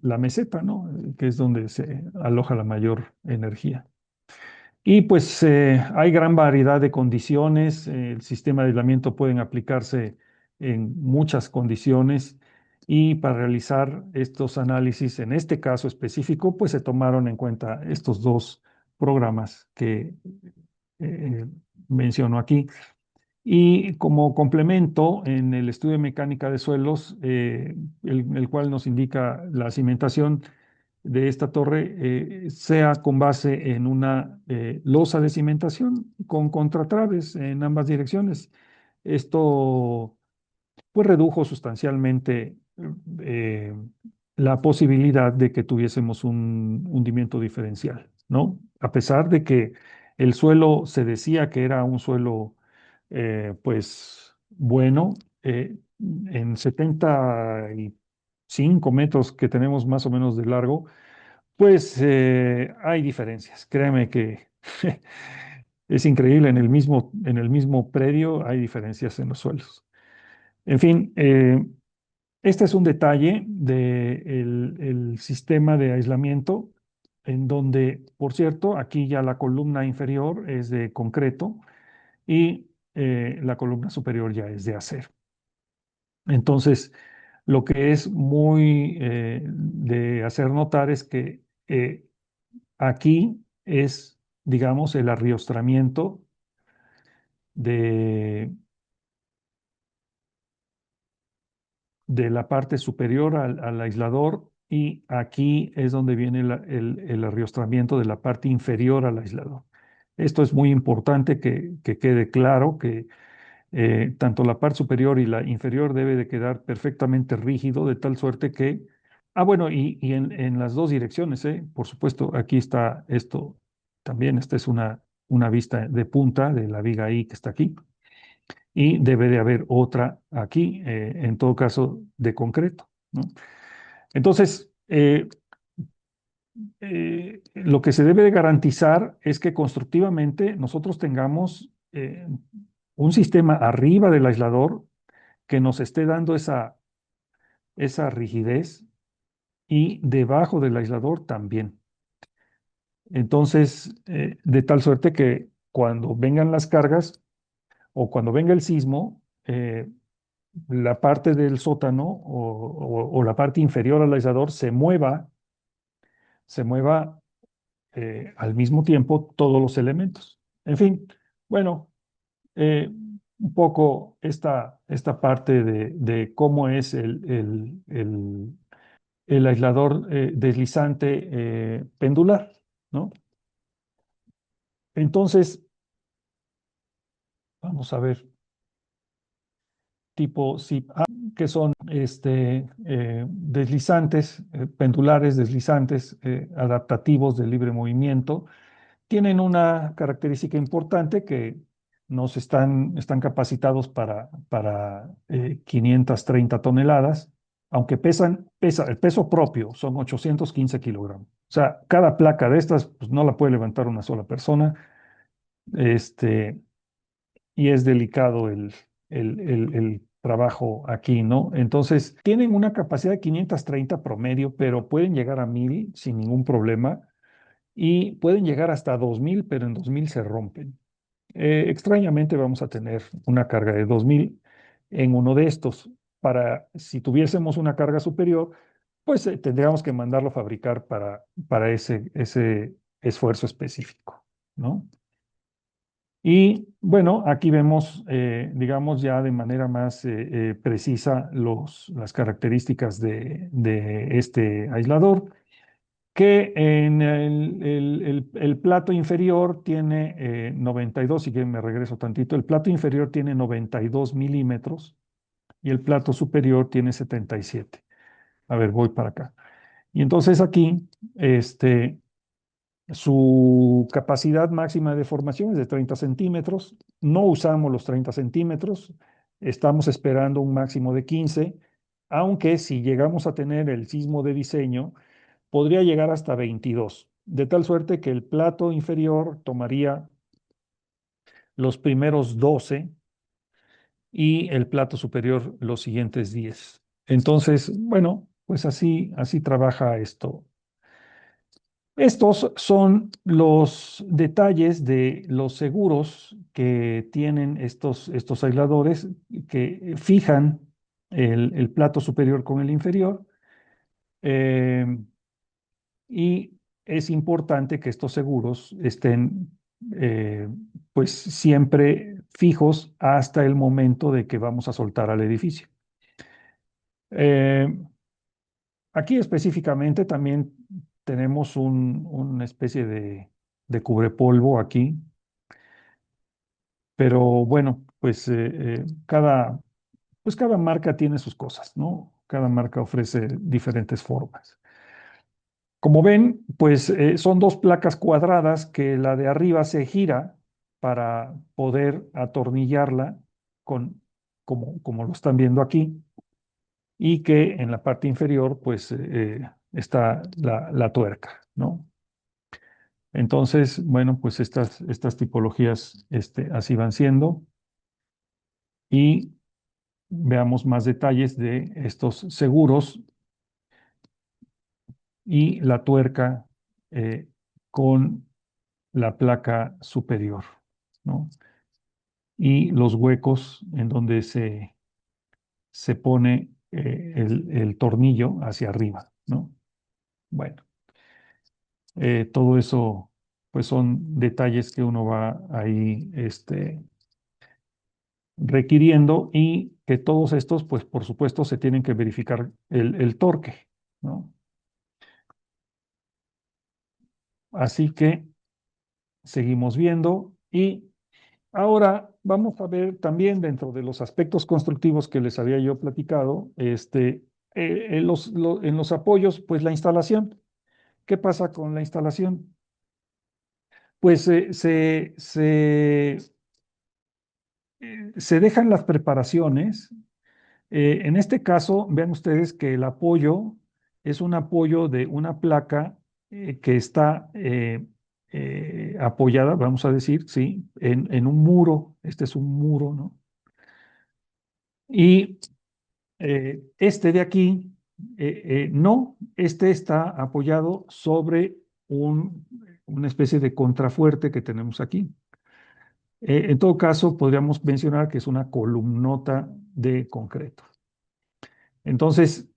Speaker 2: la meseta, ¿no? Que es donde se aloja la mayor energía. Y pues hay gran variedad de condiciones. El sistema de aislamiento pueden aplicarse en muchas condiciones y para realizar estos análisis, en este caso específico, pues se tomaron en cuenta estos dos programas que eh, menciono aquí. Y como complemento, en el estudio de mecánica de suelos, el cual nos indica la cimentación de esta torre, sea con base en una losa de cimentación con contratraves en ambas direcciones. Esto pues redujo sustancialmente eh, la posibilidad de que tuviésemos un hundimiento diferencial, ¿no? A pesar de que el suelo se decía que era un suelo, pues, bueno, en 75 metros que tenemos más o menos de largo, pues hay diferencias. Créeme que es increíble, en el mismo predio hay diferencias en los suelos. En fin, este es un detalle del sistema de aislamiento, en donde, por cierto, aquí ya la columna inferior es de concreto y la columna superior ya es de acero. Entonces, lo que es muy de hacer notar es que aquí es, digamos, el arriostramiento de de la parte superior al aislador y aquí es donde viene el arriostramiento de la parte inferior al aislador. Esto es muy importante que quede claro que tanto la parte superior y la inferior debe de quedar perfectamente rígido de tal suerte que, bueno, y en las dos direcciones, por supuesto, aquí está esto también, esta es una vista de punta de la viga I que está aquí y debe de haber otra aquí, en todo caso, de concreto, ¿no? Entonces, lo que se debe de garantizar es que constructivamente nosotros tengamos un sistema arriba del aislador que nos esté dando esa rigidez y debajo del aislador también. Entonces, de tal suerte que cuando vengan las cargas o cuando venga el sismo, la parte del sótano o la parte inferior al aislador se mueva al mismo tiempo todos los elementos. En fin, bueno, un poco esta parte de cómo es el aislador deslizante pendular, ¿no? Entonces, vamos a ver, tipo SIP A, que son deslizantes, pendulares deslizantes adaptativos de libre movimiento. Tienen una característica importante que están capacitados para 530 toneladas, aunque el peso propio son 815 kilogramos. O sea, cada placa de estas pues, no la puede levantar una sola persona. Este, y es delicado el trabajo aquí, ¿no? Entonces, tienen una capacidad de 530 promedio, pero pueden llegar a 1000 sin ningún problema. y pueden llegar hasta 2000, pero en 2000 se rompen. Extrañamente vamos a tener una carga de 2000 en uno de estos. Si tuviésemos una carga superior, pues tendríamos que mandarlo a fabricar para ese esfuerzo específico, ¿no? Y bueno, aquí vemos, digamos, ya de manera más precisa las características de este aislador, que en el plato inferior tiene 92, si que me regreso tantito, el plato inferior tiene 92 milímetros y el plato superior tiene 77. A ver, voy para acá. Y entonces aquí, su capacidad máxima de formación es de 30 centímetros. No usamos los 30 centímetros. Estamos esperando un máximo de 15, aunque si llegamos a tener el sismo de diseño, podría llegar hasta 22, de tal suerte que el plato inferior tomaría los primeros 12 y el plato superior los siguientes 10. Entonces, bueno, pues así trabaja esto. Estos son los detalles de los seguros que tienen estos aisladores que fijan el plato superior con el inferior. eh, y es importante que estos seguros estén eh, pues siempre fijos hasta el momento de que vamos a soltar al edificio. Eh, Aquí específicamente también tenemos una especie de cubrepolvo aquí, pero bueno, pues pues cada marca tiene sus cosas, ¿no? Cada marca ofrece diferentes formas. Como ven, pues son dos placas cuadradas que la de arriba se gira para poder atornillarla con, como lo están viendo aquí, y que en la parte inferior pues está la tuerca, ¿no? Entonces, bueno, pues estas tipologías así van siendo y veamos más detalles de estos seguros y la tuerca con la placa superior, ¿no? Y los huecos en donde se pone el tornillo hacia arriba, ¿no? Bueno, todo eso pues son detalles que uno va ahí requiriendo y que todos estos pues por supuesto se tienen que verificar el torque, ¿no? Así que seguimos viendo y ahora vamos a ver también dentro de los aspectos constructivos que les había yo platicado, en los apoyos, pues la instalación. ¿Qué pasa con la instalación? Pues se dejan las preparaciones. En este caso, vean ustedes que el apoyo es un apoyo de una placa que está apoyada, vamos a decir, sí, en un muro. Este es un muro, ¿no? Y este de aquí, no, este está apoyado sobre una especie de contrafuerte que tenemos aquí. En todo caso, podríamos mencionar que es una columnota de concreto. Entonces,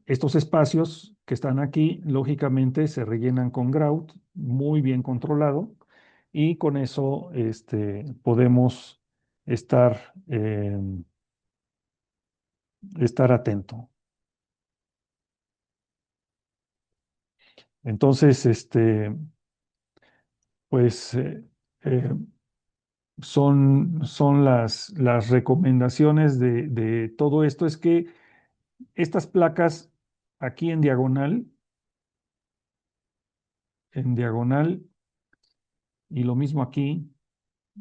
Speaker 2: estos espacios que están aquí, lógicamente, se rellenan con grout, muy bien controlado, y con eso podemos estar, estar atento. Entonces, pues eh, son las recomendaciones de todo esto, es que estas placas aquí en diagonal, y lo mismo aquí,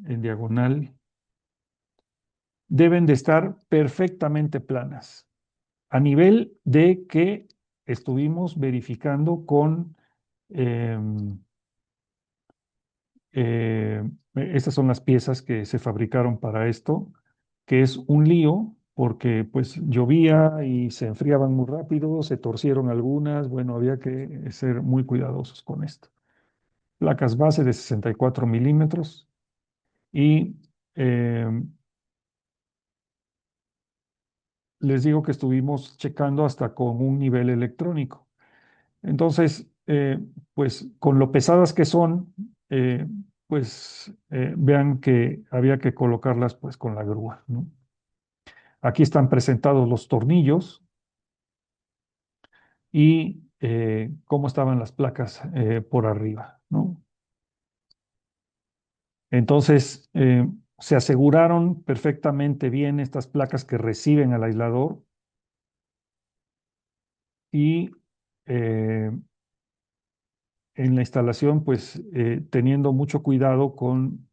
Speaker 2: en diagonal, deben de estar perfectamente planas, a nivel de que estuvimos verificando con, em, estas son las piezas que se fabricaron para esto, que es un lío porque pues llovía y se enfriaban muy rápido, se torcieron algunas, bueno, había que ser muy cuidadosos con esto. placas base de 64 milímetros y eh, les digo que estuvimos checando hasta con un nivel electrónico. Entonces, pues con lo pesadas que son, eh, pues vean que había que colocarlas pues con la grúa, ¿no? Aquí están presentados los tornillos y cómo estaban las placas por arriba, ¿no? Entonces, se aseguraron perfectamente bien estas placas que reciben al aislador y eh, en la instalación, pues teniendo mucho cuidado con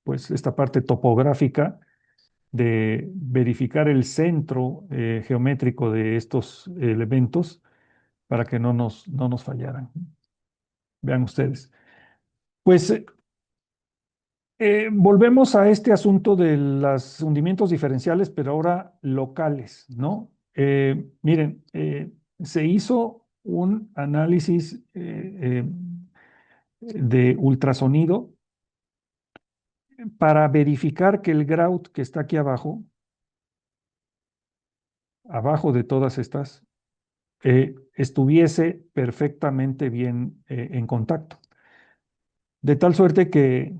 Speaker 2: pues esta parte topográfica de verificar el centro geométrico de estos elementos para que no nos fallaran. Vean ustedes. Pues volvemos a este asunto de los hundimientos diferenciales, pero ahora locales, ¿no? Miren, se hizo un análisis de ultrasonido para verificar que el grout que está aquí abajo, abajo de todas estas, estuviese perfectamente bien en contacto. De tal suerte que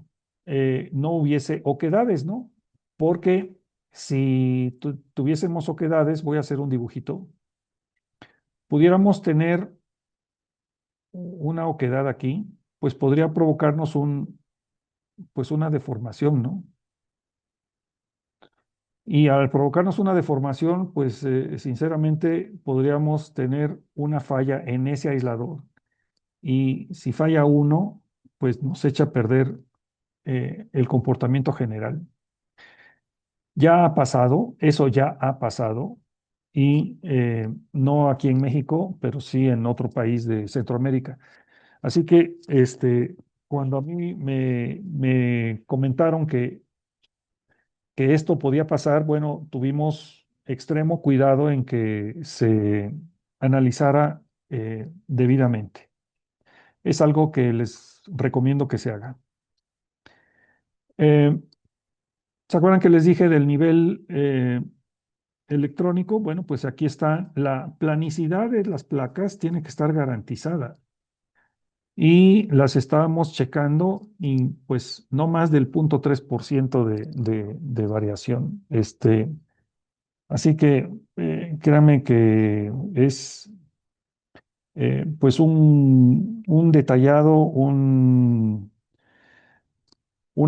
Speaker 2: no hubiese oquedades, ¿no? Porque si tuviésemos oquedades, voy a hacer un dibujito, pudiéramos tener una oquedad aquí, pues podría provocarnos pues una deformación, ¿no? Y al provocarnos una deformación, pues sinceramente podríamos tener una falla en ese aislador. Y si falla uno, pues nos echa a perder el comportamiento general. Ya ha pasado, eso ya ha pasado, y no aquí en México, pero sí en otro país de Centroamérica. Así que cuando a mí me comentaron que esto podía pasar, bueno, tuvimos extremo cuidado en que se analizara debidamente. Es algo que les recomiendo que se haga. Eh, ¿Se acuerdan que les dije del nivel electrónico? Bueno, pues aquí está la planicidad de las placas, tiene que estar garantizada. Y las estábamos checando y pues no más del 0,3% de variación. Así que créanme que es pues un detallado, un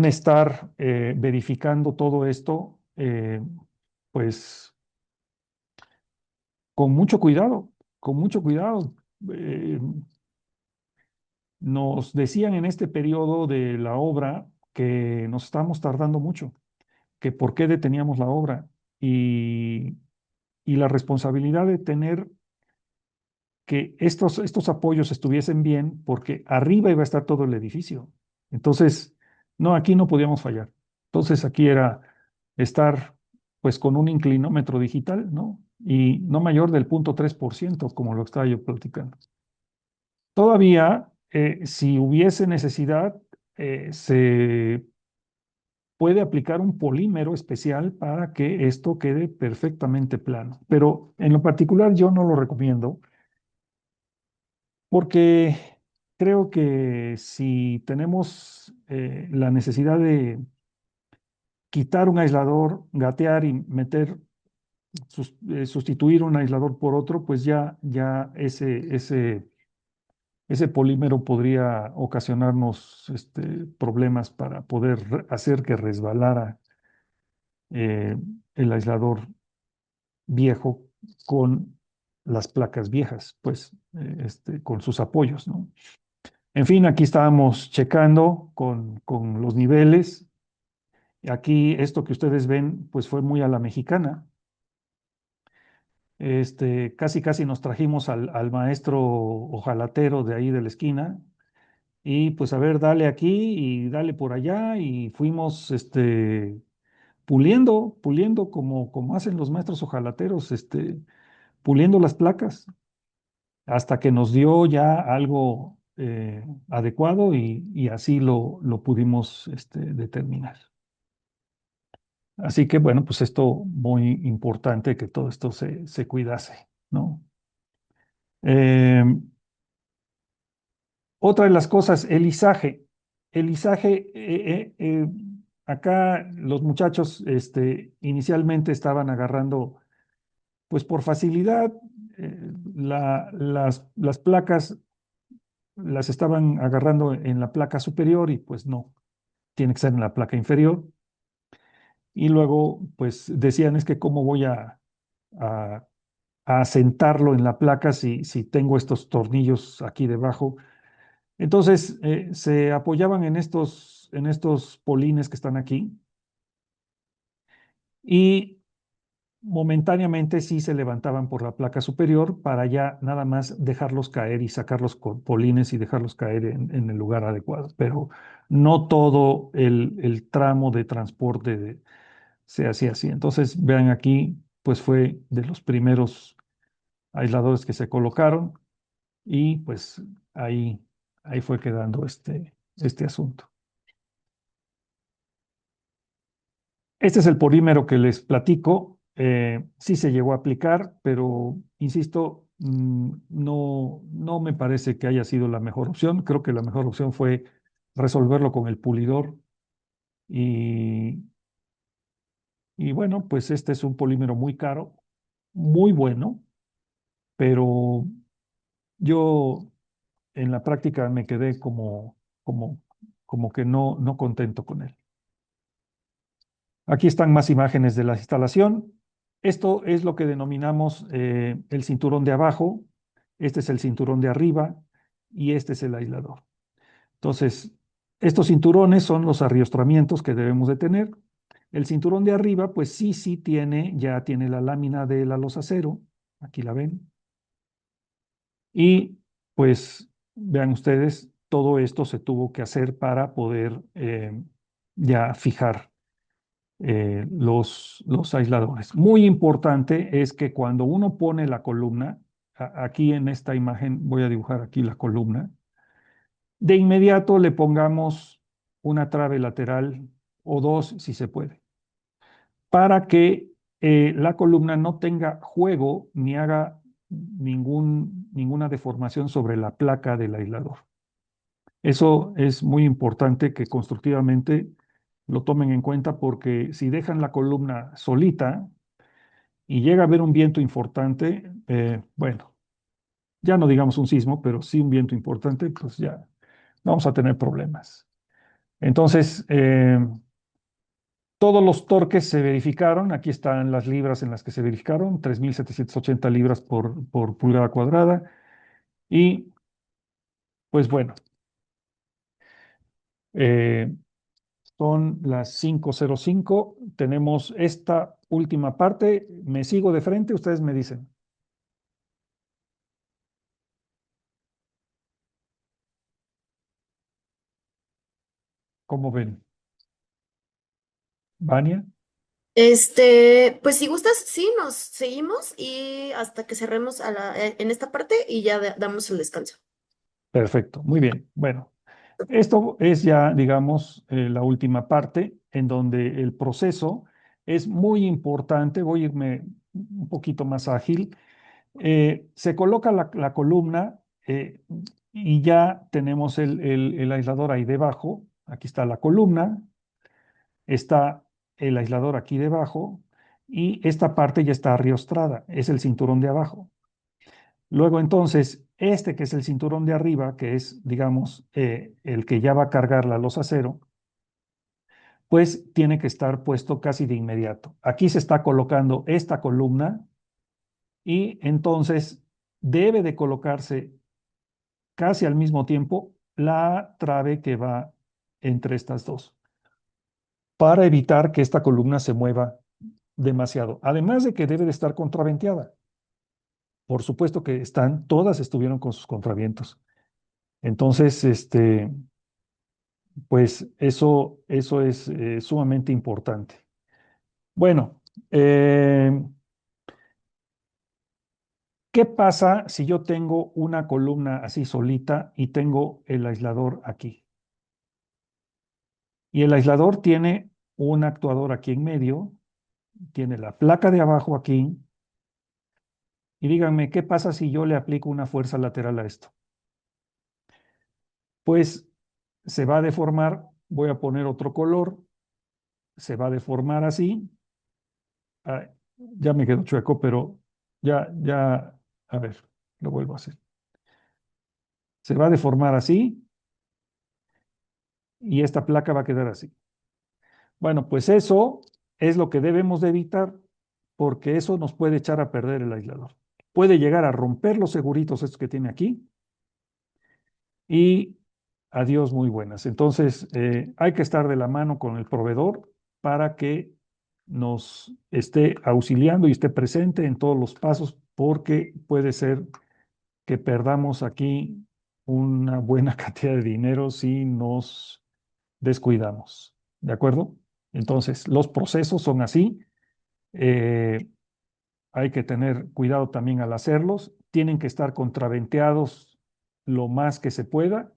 Speaker 2: estar verificando todo esto, pues con mucho cuidado, con mucho cuidado. Eh, Nos decían en este periodo de la obra que nos estábamos tardando mucho, que por qué deteníamos la obra y, y la responsabilidad de tener que estos apoyos estuviesen bien porque arriba iba a estar todo el edificio. Entonces, no, aquí no podíamos fallar. Entonces, aquí era estar pues con un inclinómetro digital, ¿no? Y no mayor del 0,3%, como lo estaba yo platicando. Todavía, si hubiese necesidad, se puede aplicar un polímero especial para que esto quede perfectamente plano. Pero en lo particular yo no lo recomiendo porque creo que si tenemos la necesidad de quitar un aislador, gatear y meter, sustituir un aislador por otro, pues ya ese polímero podría ocasionarnos problemas para poder hacer que resbalara eh, el aislador viejo con las placas viejas, pues con sus apoyos, ¿no? En fin, aquí estábamos checando con los niveles. Aquí esto que ustedes ven, pues fue muy a la mexicana. Casi casi nos trajimos al maestro ojalatero de ahí de la esquina y pues a ver, dale aquí y dale por allá y fuimos puliendo como hacen los maestros ojalateros, puliendo las placas hasta que nos dio ya algo adecuado y así lo pudimos determinar. Así que bueno, pues esto muy importante que todo esto se cuidase, ¿no? Eh, Otra de las cosas, el izaje. El izaje, acá los muchachos inicialmente estaban agarrando, pues por facilidad, las placas las estaban agarrando en la placa superior y pues no, tiene que ser en la placa inferior. Y luego, pues decían, es que cómo voy a, a asentarlo en la placa si tengo estos tornillos aquí debajo. Entonces, se apoyaban en estos polines que están aquí y momentáneamente sí se levantaban por la placa superior para ya nada más dejarlos caer y sacar los polines y dejarlos caer en el lugar adecuado. Pero no todo el tramo de transporte se hacía así. Entonces, vean aquí, pues fue de los primeros aisladores que se colocaron y pues ahí, ahí fue quedando este asunto. Este es el polímero que les platico. Sí se llegó a aplicar, pero insisto, no me parece que haya sido la mejor opción. Creo que la mejor opción fue resolverlo con el pulidor. Y, y bueno, pues este es un polímero muy caro, muy bueno, pero yo en la práctica me quedé como, como que no contento con él. Aquí están más imágenes de la instalación. Esto es lo que denominamos el cinturón de abajo. Este es el cinturón de arriba y este es el aislador. Entonces, estos cinturones son los arriostramientos que debemos de tener. El cinturón de arriba, pues sí tiene, ya tiene la lámina de la losa acero. Aquí la ven. Y pues vean ustedes, todo esto se tuvo que hacer para poder ya fijar los aisladores. Muy importante es que cuando uno pone la columna, aquí en esta imagen voy a dibujar aquí la columna, de inmediato le pongamos una trave lateral o dos si se puede, para que la columna no tenga juego ni haga ninguna deformación sobre la placa del aislador. Eso es muy importante que constructivamente lo tomen en cuenta porque si dejan la columna solita y llega a haber un viento importante, bueno, ya no digamos un sismo, pero sí un viento importante, pues ya vamos a tener problemas. Entonces, todos los torques se verificaron. Aquí están las libras en las que se verificaron, 3.780 libras por pulgada cuadrada. Y pues bueno, eh, son las 5:05. Tenemos esta última parte. Me sigo de frente, ustedes me dicen. ¿Cómo ven? Vania.
Speaker 1: Pues si gustas, sí, nos seguimos y hasta que cerremos en esta parte y ya damos el descanso.
Speaker 2: Perfecto, muy bien. Bueno, esto es ya, digamos, la última parte en donde el proceso es muy importante. Voy a irme un poquito más ágil. Se coloca la columna y ya tenemos el aislador ahí debajo. Aquí está la columna, está el aislador aquí debajo y esta parte ya está ariostrada, es el cinturón de abajo. Luego entonces, este que es el cinturón de arriba, que es, digamos, el que ya va a cargar la losa acero, pues tiene que estar puesto casi de inmediato. Aquí se está colocando esta columna y entonces debe de colocarse casi al mismo tiempo la trave que va entre estas dos, para evitar que esta columna se mueva demasiado. Además de que debe de estar contraventeada. Por supuesto que todas estuvieron con sus contravientos. Entonces, pues eso es sumamente importante. Bueno, eh, ¿Qué pasa si yo tengo una columna así solita y tengo el aislador aquí? Y el aislador tiene un actuador aquí en medio, tiene la placa de abajo aquí, y díganme, ¿qué pasa si yo le aplico una fuerza lateral a esto? Pues se va a deformar, voy a poner otro color, se va a deformar así. Ah, ya me quedó chueco, pero a ver, lo vuelvo a hacer. Se va a deformar así y esta placa va a quedar así. Bueno, pues eso es lo que debemos de evitar porque eso nos puede echar a perder el aislador. Puede llegar a romper los seguritos estos que tiene aquí y adiós muy buenas. Entonces, hay que estar de la mano con el proveedor para que nos esté auxiliando y esté presente en todos los pasos porque puede ser que perdamos aquí una buena cantidad de dinero si nos descuidamos. ¿De acuerdo? Entonces, los procesos son así. eh, Hay que tener cuidado también al hacerlos. Tienen que estar contraventeados lo más que se pueda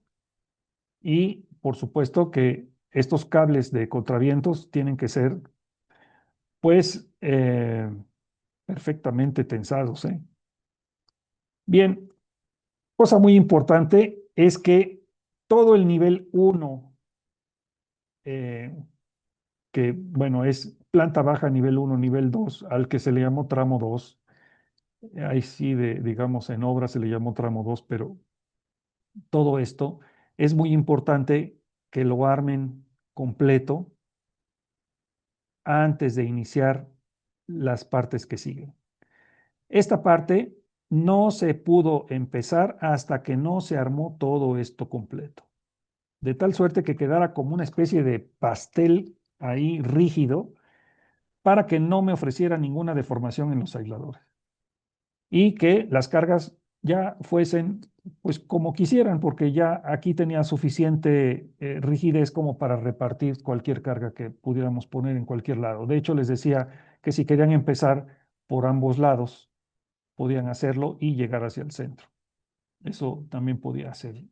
Speaker 2: y, por supuesto, que estos cables de contravientos tienen que ser, pues, perfectamente tensados, ¿eh? Bien, cosa muy importante es que todo el nivel uno eh, que bueno, es planta baja, nivel uno, nivel 2 al que se le llamó tramo 2 ahí sí, digamos, en obra se le llamó tramo 2 pero todo esto es muy importante que lo armen completo antes de iniciar las partes que siguen. Esta parte no se pudo empezar hasta que no se armó todo esto completo, de tal suerte que quedara como una especie de pastel ahí rígido para que no me ofreciera ninguna deformación en los aisladores y que las cargas ya fuesen pues como quisieran, porque ya aquí tenía suficiente rigidez como para repartir cualquier carga que pudiéramos poner en cualquier lado. De hecho, les decía que si querían empezar por ambos lados, podían hacerlo y llegar hacia el centro. Eso también podía ser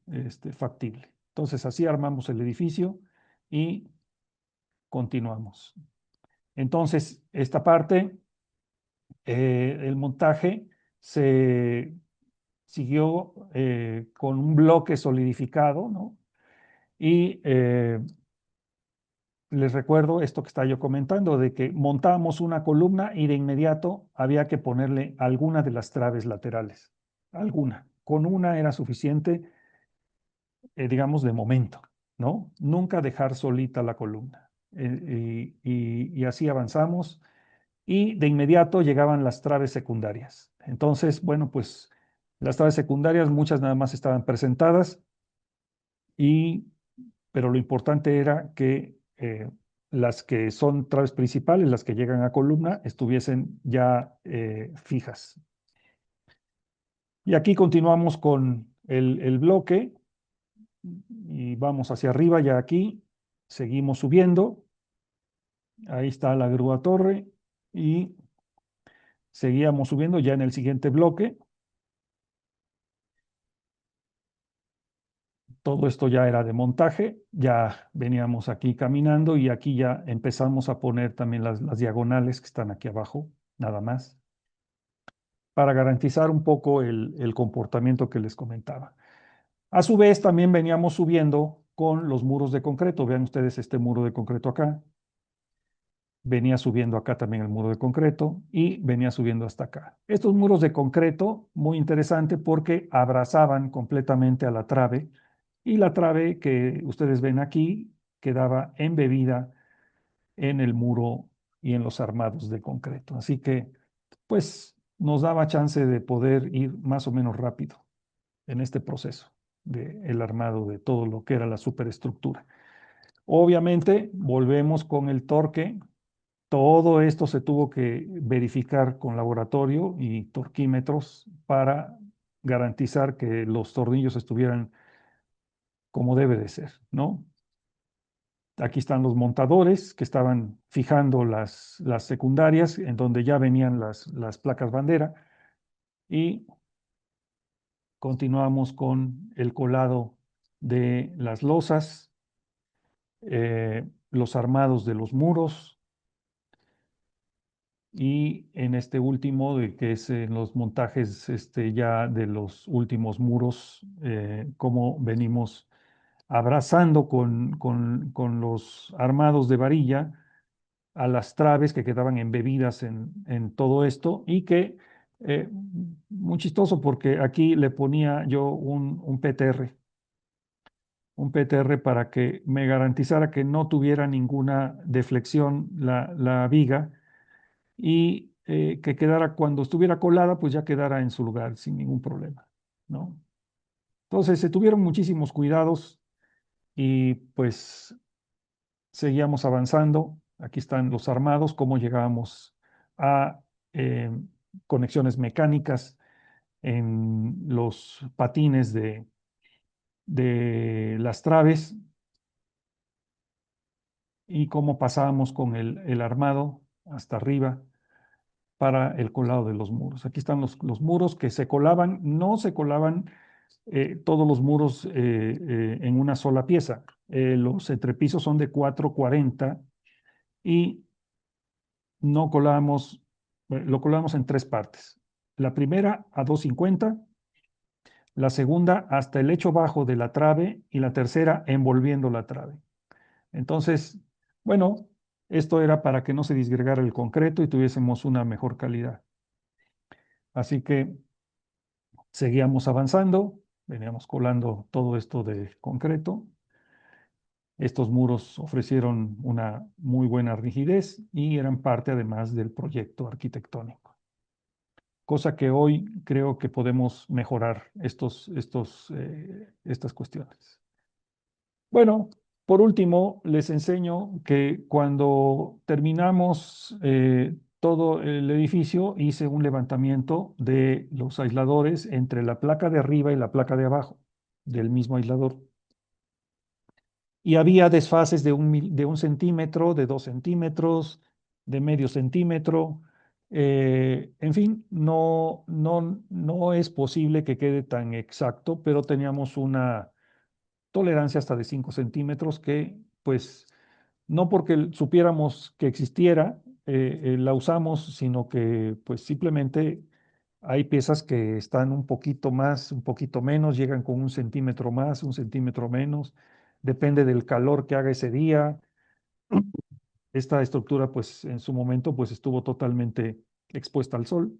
Speaker 2: factible. Entonces, así armamos el edificio y continuamos. Entonces, esta parte, el montaje se siguió con un bloque solidificado, ¿no? Y les recuerdo esto que estaba yo comentando, de que montábamos una columna y de inmediato había que ponerle alguna de las traves laterales, alguna. Con una era suficiente, digamos, de momento, ¿no? Nunca dejar solita la columna. Y así avanzamos y de inmediato llegaban las traves secundarias. Entonces, bueno, pues las traves secundarias, muchas nada más estaban presentadas, y, pero lo importante era que las que son traves principales, las que llegan a columna, estuviesen ya fijas. Y aquí continuamos con el bloque y vamos hacia arriba ya aquí, seguimos subiendo, ahí está la grúa torre y seguíamos subiendo ya en el siguiente bloque. Todo esto ya era de montaje, ya veníamos aquí caminando y aquí ya empezamos a poner también las diagonales que están aquí abajo, nada más, para garantizar un poco el comportamiento que les comentaba. A su vez, también veníamos subiendo con los muros de concreto. Vean ustedes este muro de concreto acá. Venía subiendo acá también el muro de concreto y venía subiendo hasta acá. Estos muros de concreto, muy interesante porque abrazaban completamente a la trave y la trave que ustedes ven aquí quedaba embebida en el muro y en los armados de concreto. Así que, pues, nos daba chance de poder ir más o menos rápido en este proceso del armado de todo lo que era la superestructura. Obviamente, volvemos con el torque. Todo esto se tuvo que verificar con laboratorio y torquímetros para garantizar que los tornillos estuvieran como debe de ser, ¿no? Aquí están los montadores que estaban fijando las secundarias, en donde ya venían las placas bandera. Y continuamos con el colado de las losas, los armados de los muros y en este último, de que es en los montajes ya de los últimos muros, cómo venimos abrazando con los armados de varilla a las traves que quedaban embebidas en todo esto y que, eh, muy chistoso porque aquí le ponía yo un PTR para que me garantizara que no tuviera ninguna deflexión la viga y que quedara cuando estuviera colada, pues ya quedara en su lugar sin ningún problema, ¿no? Entonces se tuvieron muchísimos cuidados y pues seguíamos avanzando. Aquí están los armados, cómo llegábamos a eh, conexiones mecánicas en los patines de las traves y cómo pasábamos con el armado hasta arriba para el colado de los muros. Aquí están los muros que se colaban, no se colaban todos los muros en una sola pieza. Los entrepisos son de 440 y no colábamos, lo colábamos en tres partes. La primera a 250, la segunda hasta el lecho bajo de la trave y la tercera envolviendo la trave. Entonces, bueno, esto era para que no se disgregara el concreto y tuviésemos una mejor calidad. Así que seguíamos avanzando, veníamos colando todo esto de concreto. Estos muros ofrecieron una muy buena rigidez y eran parte además del proyecto arquitectónico, cosa que hoy creo que podemos mejorar estas cuestiones. Bueno, por último, les enseño que cuando terminamos todo el edificio, hice un levantamiento de los aisladores entre la placa de arriba y la placa de abajo del mismo aislador. Y había desfases de 1 centímetro, de 2 centímetros, de medio centímetro. En fin, no es posible que quede tan exacto, pero teníamos una tolerancia hasta de 5 centímetros que, pues, no porque supiéramos que existiera, la usamos, sino que, pues, simplemente hay piezas que están un poquito más, un poquito menos, llegan con 1 centímetro más, 1 centímetro menos, depende del calor que haga ese día. Esta estructura, pues, en su momento, pues, estuvo totalmente expuesta al sol,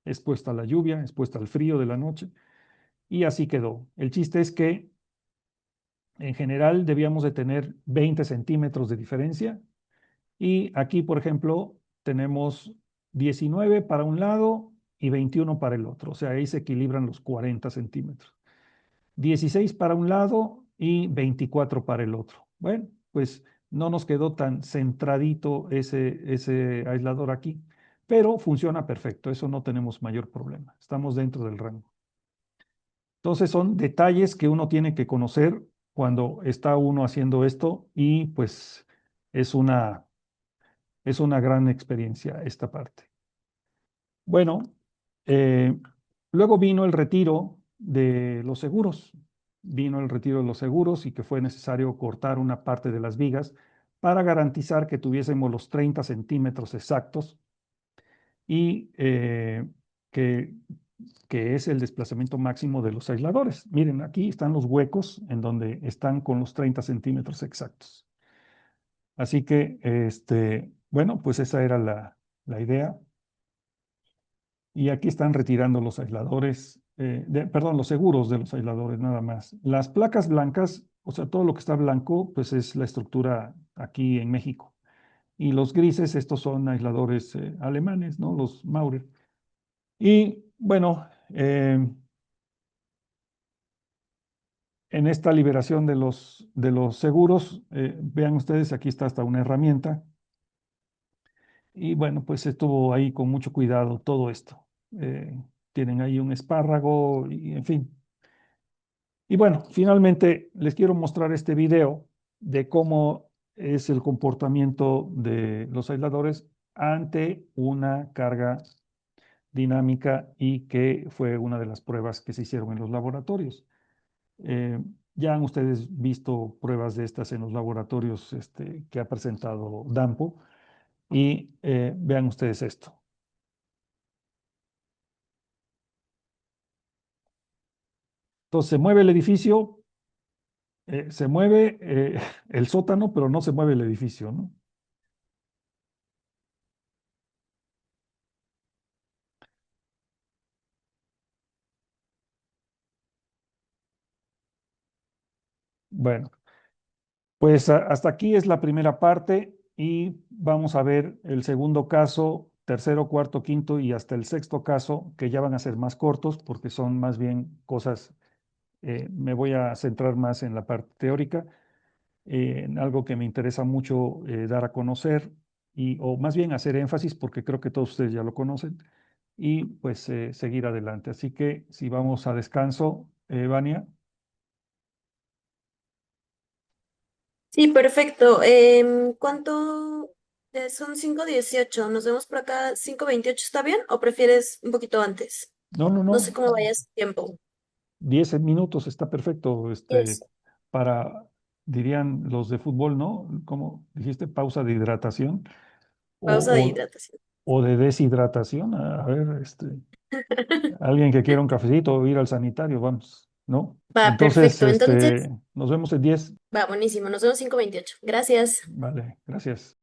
Speaker 2: expuesta a la lluvia, expuesta al frío de la noche, y así quedó. El chiste es que en general debíamos de tener 20 centímetros de diferencia y aquí, por ejemplo, tenemos 19 para un lado y 21 para el otro, o sea, ahí se equilibran los 40 centímetros. 16 para un lado y 24 para el otro. Bueno, pues no nos quedó tan centradito ese aislador aquí, pero funciona perfecto, eso no tenemos mayor problema, estamos dentro del rango. Entonces son detalles que uno tiene que conocer cuando está uno haciendo esto y pues es una, es una gran experiencia esta parte. Bueno, eh, luego vino el retiro de los seguros. Vino el retiro de los seguros y que fue necesario cortar una parte de las vigas para garantizar que tuviésemos los 30 centímetros exactos y que, que es el desplazamiento máximo de los aisladores. Miren, aquí están los huecos en donde están con los 30 centímetros exactos. Así que, bueno, pues esa era la idea. Y aquí están retirando los aisladores, perdón, los seguros de los aisladores nada más. Las placas blancas, o sea, todo lo que está blanco, pues es la estructura aquí en México. Y los grises, estos son aisladores alemanes, ¿no? Los Maurer. Y bueno, en esta liberación de los seguros, vean ustedes, aquí está hasta una herramienta. Y bueno, pues estuvo ahí con mucho cuidado todo esto. Tienen ahí un espárrago y en fin. Y bueno, finalmente les quiero mostrar este video de cómo es el comportamiento de los aisladores ante una carga dinámica y que fue una de las pruebas que se hicieron en los laboratorios. Eh, ya han ustedes visto pruebas de estas en los laboratorios que ha presentado Dampo y vean ustedes esto. Entonces se mueve el edificio, se mueve el sótano, pero no se mueve el edificio, ¿no? Bueno, pues hasta aquí es la primera parte y vamos a ver el segundo caso, tercero, cuarto, quinto y hasta el sexto caso, que ya van a ser más cortos porque son más bien cosas, me voy a centrar más en la parte teórica, en algo que me interesa mucho dar a conocer o más bien hacer énfasis porque creo que todos ustedes ya lo conocen y pues seguir adelante. Así que si vamos a descanso, Vania.
Speaker 1: Sí, perfecto. ¿Cuánto? Son 5:18. Nos vemos por acá 5:28. ¿Está bien? ¿O prefieres un poquito antes?
Speaker 2: No, no,
Speaker 1: No sé
Speaker 2: no.
Speaker 1: cómo vaya ese tiempo.
Speaker 2: 10 minutos está perfecto,
Speaker 1: Yes.
Speaker 2: para, dirían los de fútbol, ¿no? Como dijiste, pausa de hidratación
Speaker 1: Pausa de
Speaker 2: o, o,
Speaker 1: hidratación.
Speaker 2: o de deshidratación. A ver, alguien que quiera un cafecito o ir al sanitario, vamos, ¿no?
Speaker 1: Va,
Speaker 2: Entonces,
Speaker 1: perfecto. Entonces,
Speaker 2: nos vemos en 10.
Speaker 1: va, buenísimo. Nos vemos 5:28. Gracias.
Speaker 2: Vale, gracias.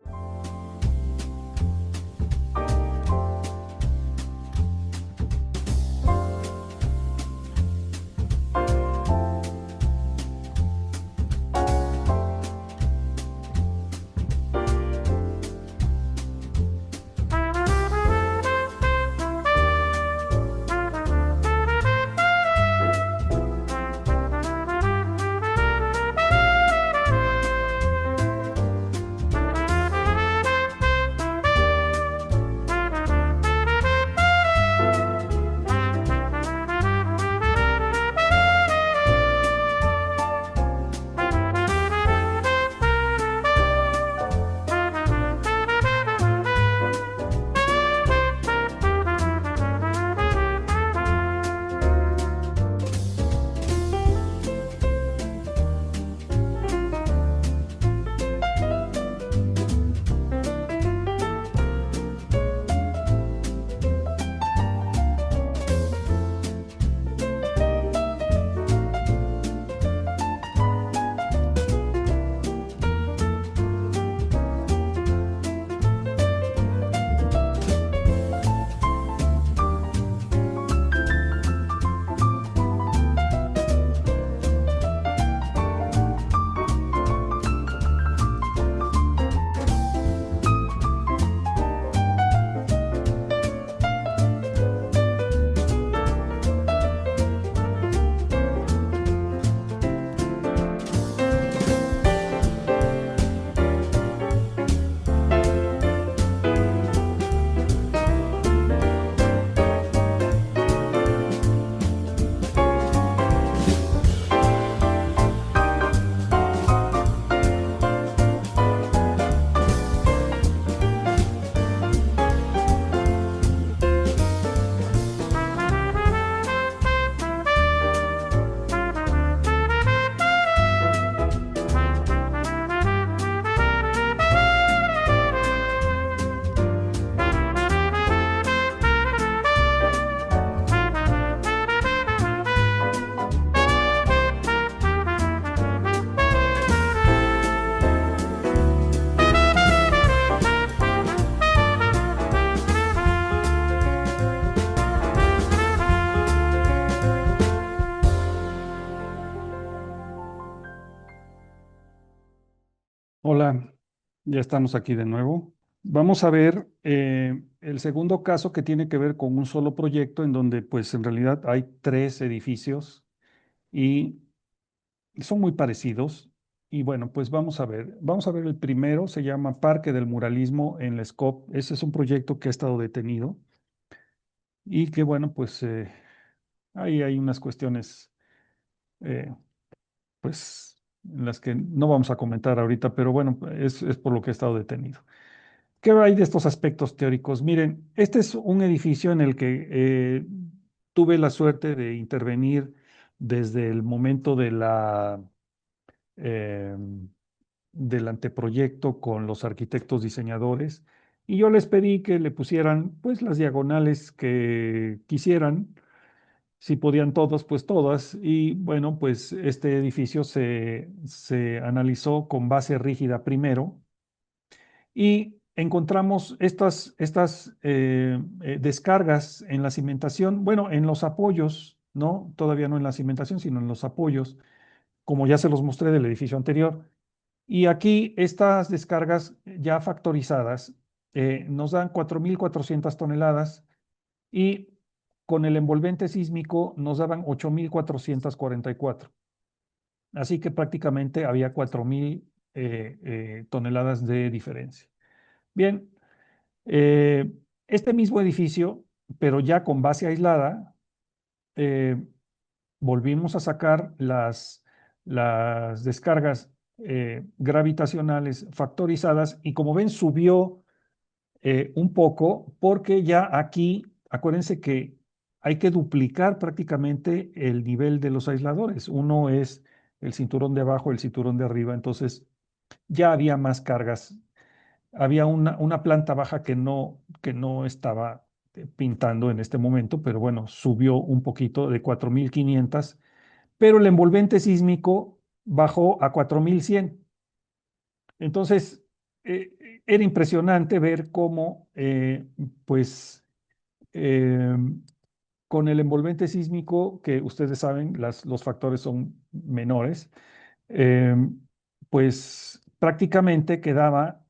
Speaker 2: Hola, ya estamos aquí de nuevo. Vamos a ver el segundo caso que tiene que ver con un solo proyecto en donde pues en realidad hay tres edificios y son muy parecidos. Y bueno, pues vamos a ver el primero, se llama Parque del Muralismo en la SCOP. Ese es un proyecto que ha estado detenido y que bueno, pues ahí hay unas cuestiones eh, pues en las que no vamos a comentar ahorita, pero bueno, es por lo que ha estado detenido. ¿Qué hay de estos aspectos teóricos? Miren, este es un edificio en el que tuve la suerte de intervenir desde el momento eh, del anteproyecto con los arquitectos diseñadores y yo les pedí que le pusieran pues las diagonales que quisieran, si podían todos, pues todas. Y bueno, pues este edificio se analizó con base rígida primero y encontramos estas descargas en la cimentación, bueno, en los apoyos, ¿no? Todavía no en la cimentación, sino en los apoyos, como ya se los mostré del edificio anterior. Y aquí estas descargas ya factorizadas nos dan 4.400 toneladas y con el envolvente sísmico nos daban 8.444. Así que prácticamente había 4.000 toneladas de diferencia. Bien, este mismo edificio, pero ya con base aislada, eh, volvimos a sacar las descargas gravitacionales factorizadas y como ven subió un poco porque ya aquí, acuérdense que hay que duplicar prácticamente el nivel de los aisladores. Uno es el cinturón de abajo, el cinturón de arriba, entonces ya había más cargas. Había una planta baja que no estaba pintando en este momento, pero bueno, subió un poquito de 4.500, pero el envolvente sísmico bajó a 4.100. Entonces, era impresionante ver cómo, pues, eh, con el envolvente sísmico, que ustedes saben, los factores son menores, eh, pues prácticamente quedaba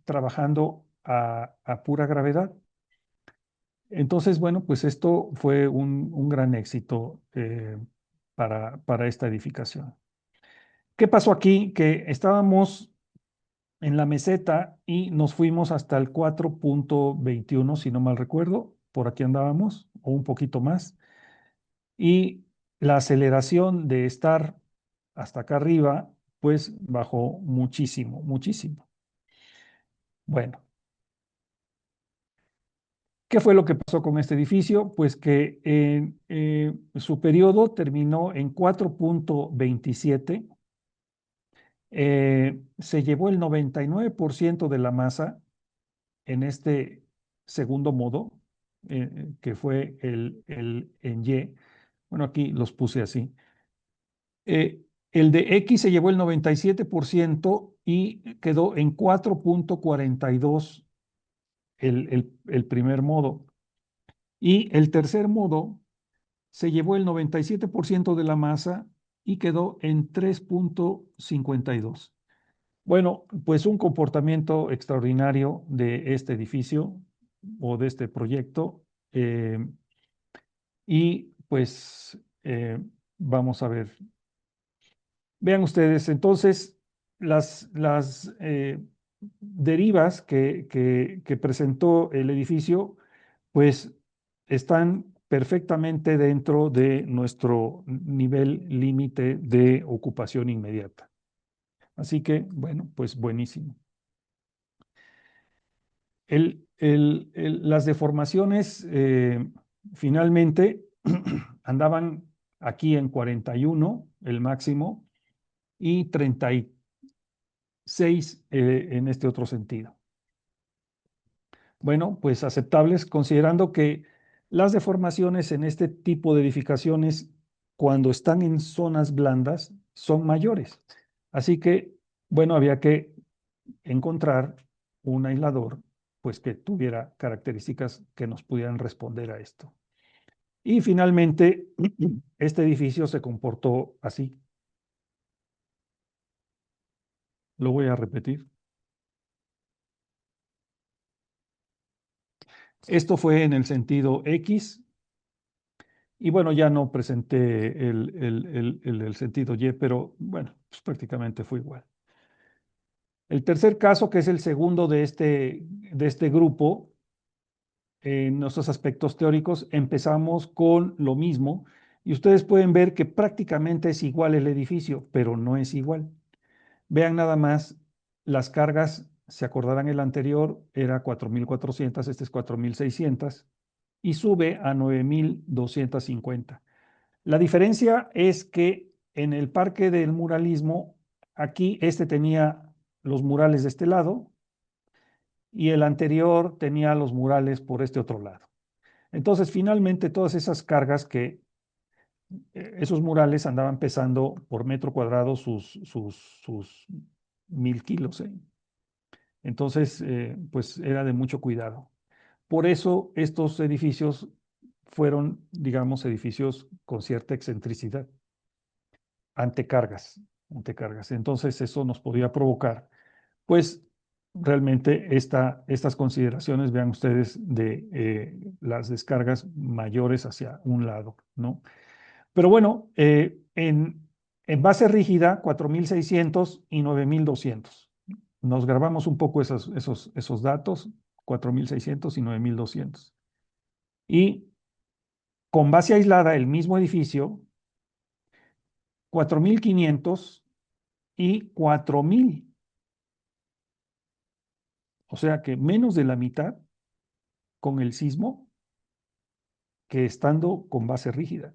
Speaker 2: trabajando a pura gravedad. Entonces, bueno, pues esto fue un gran éxito para esta edificación. ¿Qué pasó aquí? Que estábamos en la meseta y nos fuimos hasta el 4.21, si no mal recuerdo, por aquí andábamos, o un poquito más, y la aceleración de estar hasta acá arriba, pues bajó muchísimo, muchísimo. Bueno, ¿qué fue lo que pasó con este edificio? Pues que su periodo terminó en 4.27, se llevó el 99% de la masa en este segundo modo, que fue el en Y. Bueno, aquí los puse así. El de X se llevó el 97% y quedó en 4.42 el primer modo. Y el tercer modo se llevó el 97% de la masa y quedó en 3.52. Bueno, pues un comportamiento extraordinario de este edificio o de este proyecto. Y pues vamos a ver. Vean ustedes, entonces, las derivas que presentó el edificio, pues están perfectamente dentro de nuestro nivel límite de ocupación inmediata. Así que, bueno, pues buenísimo. Las deformaciones finalmente andaban aquí en 41, el máximo, y 36 en este otro sentido. Bueno, pues aceptables considerando que las deformaciones en este tipo de edificaciones, cuando están en zonas blandas, son mayores. Así que, bueno, había que encontrar un aislador pues que tuviera características que nos pudieran responder a esto. Y finalmente, este edificio se comportó así. Lo voy a repetir. Esto fue en el sentido X y bueno, ya no presenté el sentido Y, pero bueno, pues prácticamente fue igual. El tercer caso, que es el segundo de este grupo, en nuestros aspectos teóricos, empezamos con lo mismo y ustedes pueden ver que prácticamente es igual el edificio, pero no es igual. Vean nada más las cargas se acordarán el anterior, era 4.400, este es 4.600 y sube a 9.250. La diferencia es que en el Parque del Muralismo, aquí este tenía los murales de este lado y el anterior tenía los murales por este otro lado. Entonces, finalmente, todas esas cargas esos murales andaban pesando por metro cuadrado sus 1.000 kilos, ¿eh? Entonces, pues era de mucho cuidado. Por eso estos edificios fueron, digamos, edificios con cierta excentricidad, ante cargas, ante cargas. Entonces, eso nos podía provocar, pues, realmente estas consideraciones, vean ustedes, de las descargas mayores hacia un lado, ¿no? Pero bueno, en base rígida, 4.600 y 9.200. Nos grabamos un poco esos datos, 4.600 y 9.200. Y con base aislada, el mismo edificio, 4.500 y 4.000. O sea que menos de la mitad con el sismo que estando con base rígida.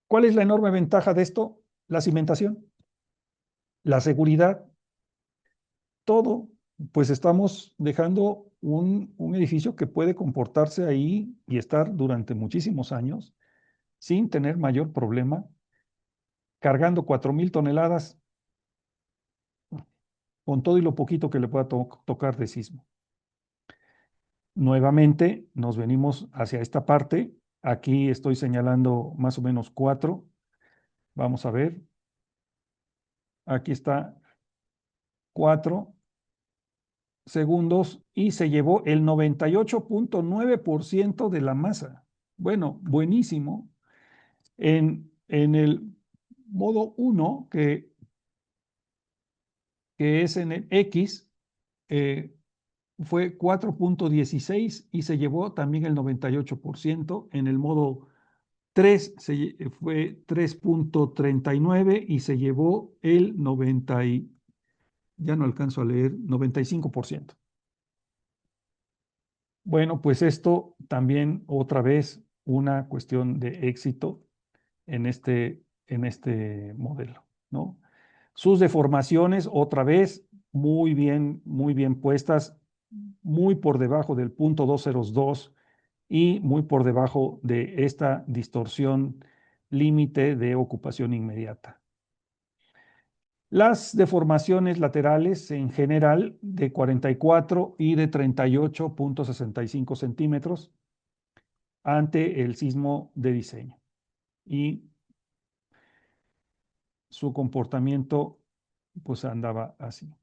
Speaker 2: ¿Cuál es la enorme ventaja de esto? La cimentación, la seguridad, todo. Pues estamos dejando un edificio que puede comportarse ahí y estar durante muchísimos años sin tener mayor problema, cargando 4.000 toneladas con todo y lo poquito que le pueda tocar de sismo. Nuevamente nos venimos hacia esta parte. Aquí estoy señalando más o menos 4. Vamos a ver. Aquí está 4 segundos y se llevó el 98.9% de la masa. Bueno, buenísimo. En el modo 1, que es en el X, fue 4.16 y se llevó también el 98%. En el modo 3 fue 3.39 y se llevó el 90, ya no alcanzo a leer, 95%. Bueno, pues esto también otra vez una cuestión de éxito en este modelo, ¿no? Sus deformaciones otra vez muy bien puestas, muy por debajo del punto 202 y muy por debajo de esta distorsión límite de ocupación inmediata. Las deformaciones laterales en general de 44 y de 38.65 centímetros ante el sismo de diseño. Y su comportamiento pues andaba así.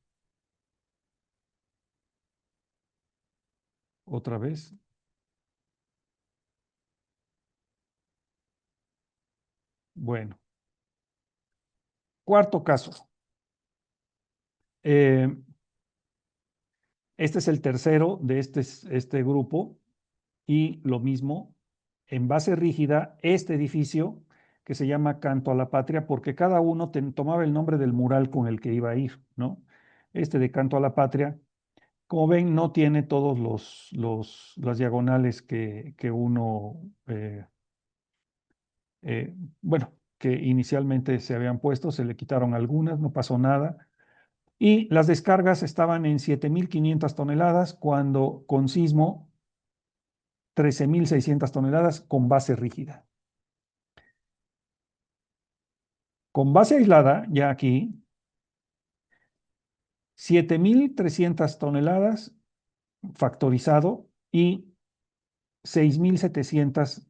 Speaker 2: Otra vez. Bueno, cuarto caso. Eh, Este es el tercero de este grupo y lo mismo, en base rígida, este edificio que se llama Canto a la Patria, porque cada uno tomaba el nombre del mural con el que iba a ir, ¿no? Este de Canto a la Patria, como ven, no tiene todos las diagonales que uno, bueno, que inicialmente se habían puesto, se le quitaron algunas, no pasó nada. Y las descargas estaban en 7.500 toneladas, cuando con sismo 13.600 toneladas con base rígida. Con base aislada, ya aquí, 7.300 toneladas factorizado y 6.700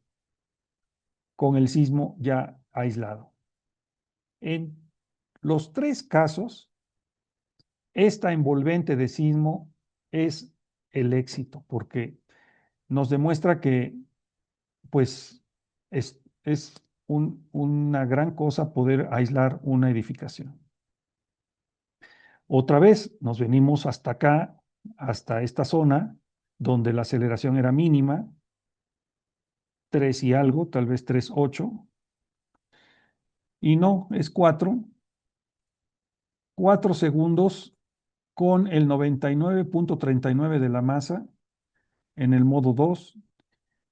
Speaker 2: con el sismo ya aislado. En los tres casos, esta envolvente de sismo es el éxito, porque nos demuestra que, pues, es una gran cosa poder aislar una edificación. Otra vez nos venimos hasta acá, hasta esta zona, donde la aceleración era mínima, 3 y algo, tal vez 3.8, y no, es 4 segundos con el 99,39 de la masa en el modo 2,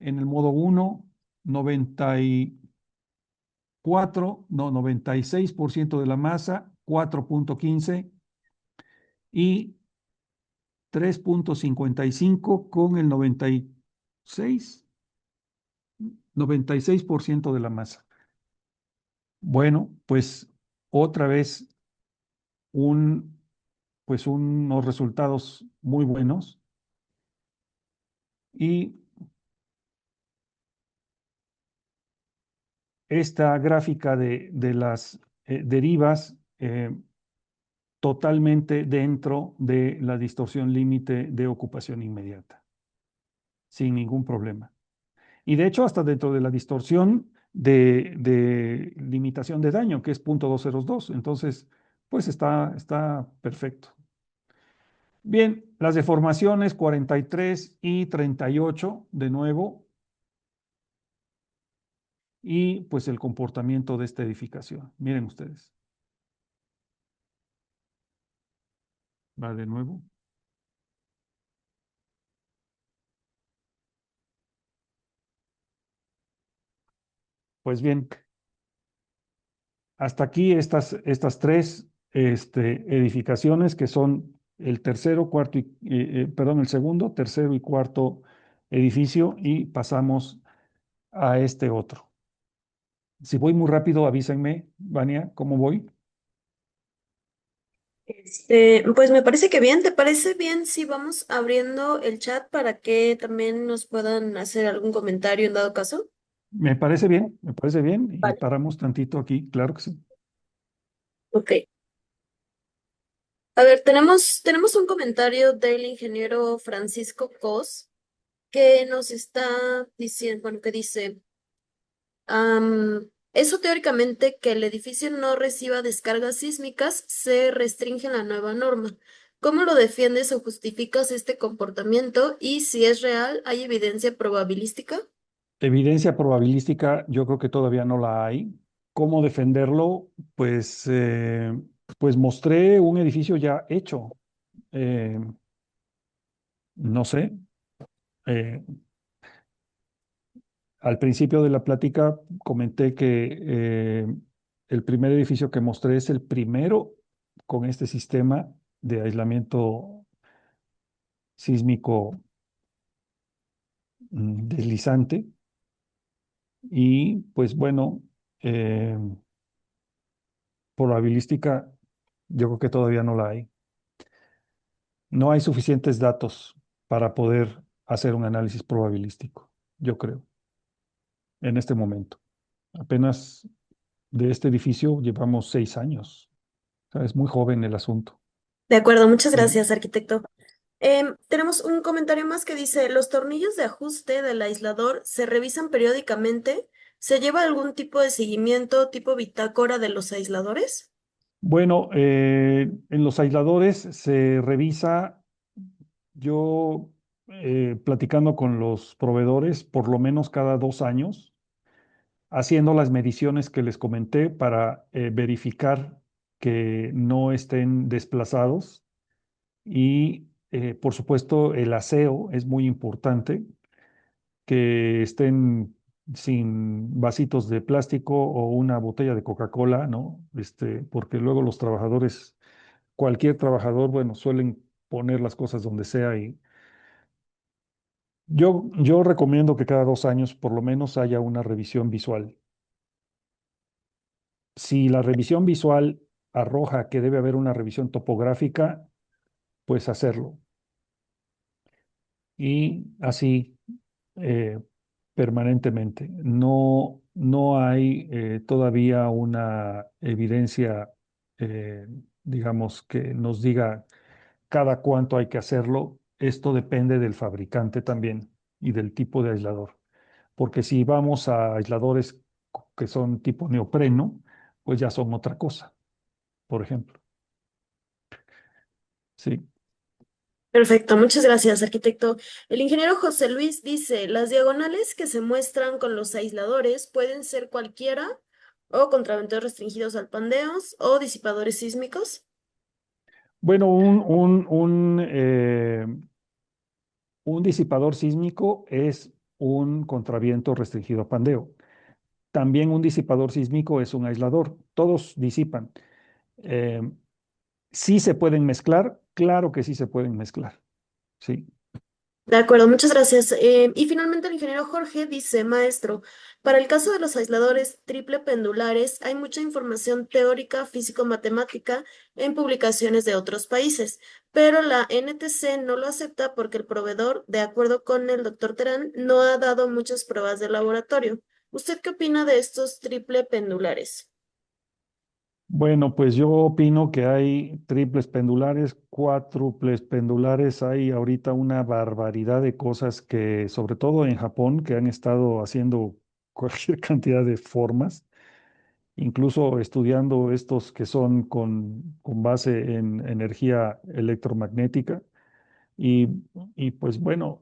Speaker 2: en el modo 1, 94, no, 96% de la masa, 4,15 y 3,55 con el 96% de la masa. Bueno, pues otra vez un, pues unos resultados muy buenos y esta gráfica de las derivas totalmente dentro de la distorsión límite de ocupación inmediata, sin ningún problema. Y de hecho, hasta dentro de la distorsión de limitación de daño, que es 0,202. Entonces, pues está perfecto. Bien, las deformaciones 43 y 38, de nuevo, y pues el comportamiento de esta edificación. Miren ustedes. Va de nuevo. Pues bien, hasta aquí estas tres edificaciones que son el tercero, cuarto perdón, el segundo, tercero y cuarto edificio y pasamos a este otro. Si voy muy rápido, avísenme, Vania, ¿cómo voy?
Speaker 1: Pues me parece que bien, ¿te parece bien si vamos abriendo el chat para que también nos puedan hacer algún comentario en dado caso?
Speaker 2: Me parece bien y
Speaker 1: Vale.
Speaker 2: paramos tantito aquí, claro que sí.
Speaker 1: Ok. A ver, tenemos un comentario del ingeniero Francisco Cos que nos está diciendo, bueno, que dice, eso teóricamente que el edificio no reciba descargas sísmicas se restringe en la nueva norma. ¿Cómo lo defiendes o justificas este comportamiento? Y si es real, ¿hay evidencia probabilística?
Speaker 2: Evidencia probabilística, yo creo que todavía no la hay. ¿Cómo defenderlo? Pues mostré un edificio ya hecho. Eh, no sé. eh, Al principio de la plática comenté que el primer edificio que mostré es el primero con este sistema de aislamiento sísmico deslizante. Y pues bueno, eh, probabilística, yo creo que todavía no la hay. No hay suficientes datos para poder hacer un análisis probabilístico, yo creo, en este momento. Apenas de este edificio llevamos 6 años. O sea, es muy joven el asunto.
Speaker 1: De acuerdo, muchas
Speaker 2: Sí.
Speaker 1: gracias, arquitecto. Tenemos un comentario más que dice, ¿los tornillos de ajuste del aislador se revisan periódicamente? ¿Se lleva algún tipo de seguimiento, tipo bitácora de los aisladores?
Speaker 2: Bueno, en los aisladores se revisa, yo platicando con los proveedores por lo menos cada 2 años, haciendo las mediciones que les comenté para verificar que no estén desplazados y por supuesto el aseo es muy importante, que estén sin vasitos de plástico o una botella de Coca-Cola, ¿no? Porque luego los trabajadores, cualquier trabajador, bueno, suelen poner las cosas donde sea y yo recomiendo que cada 2 años por lo menos haya una revisión visual. Si la revisión visual arroja que debe haber una revisión topográfica, pues hacerlo. Y así eh, permanentemente. No hay todavía una evidencia, eh, digamos, que nos diga cada cuánto hay que hacerlo. Esto depende del fabricante también y del tipo de aislador. Porque si vamos a aisladores que son tipo neopreno, pues ya son otra cosa, por ejemplo. Sí.
Speaker 1: Perfecto, muchas gracias, arquitecto. El ingeniero José Luis dice, las diagonales que se muestran con los aisladores pueden ser cualquiera o contraventos restringidos al pandeos o disipadores sísmicos.
Speaker 2: Bueno, un disipador sísmico es un contraviento restringido a pandeo. También un disipador sísmico es un aislador. Todos disipan. Eh, ¿Sí se pueden mezclar? Claro que sí se pueden mezclar. Sí.
Speaker 1: De acuerdo, muchas gracias. Y finalmente el ingeniero Jorge dice, maestro, para el caso de los aisladores triple pendulares, hay mucha información teórica físico-matemática en publicaciones de otros países, pero la NTC no lo acepta porque el proveedor, de acuerdo con el doctor Terán, no ha dado muchas pruebas de laboratorio. ¿Usted qué opina de estos triple pendulares?
Speaker 2: Bueno, pues yo opino que hay triples pendulares, cuádruples pendulares, hay ahorita una barbaridad de cosas que, sobre todo en Japón, que han estado haciendo cualquier cantidad de formas, incluso estudiando estos que son con base en energía electromagnética. Y, y pues bueno,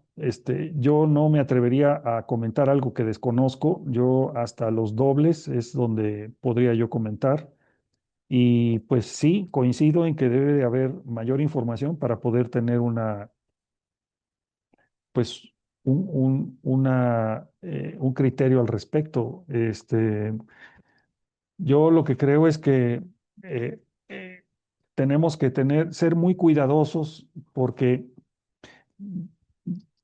Speaker 2: yo no me atrevería a comentar algo que desconozco, yo hasta los dobles es donde podría yo comentar. Y pues sí, coincido en que debe de haber mayor información para poder tener pues, un criterio al respecto. Yo lo que creo es que eh, eh, tenemos que ser muy cuidadosos porque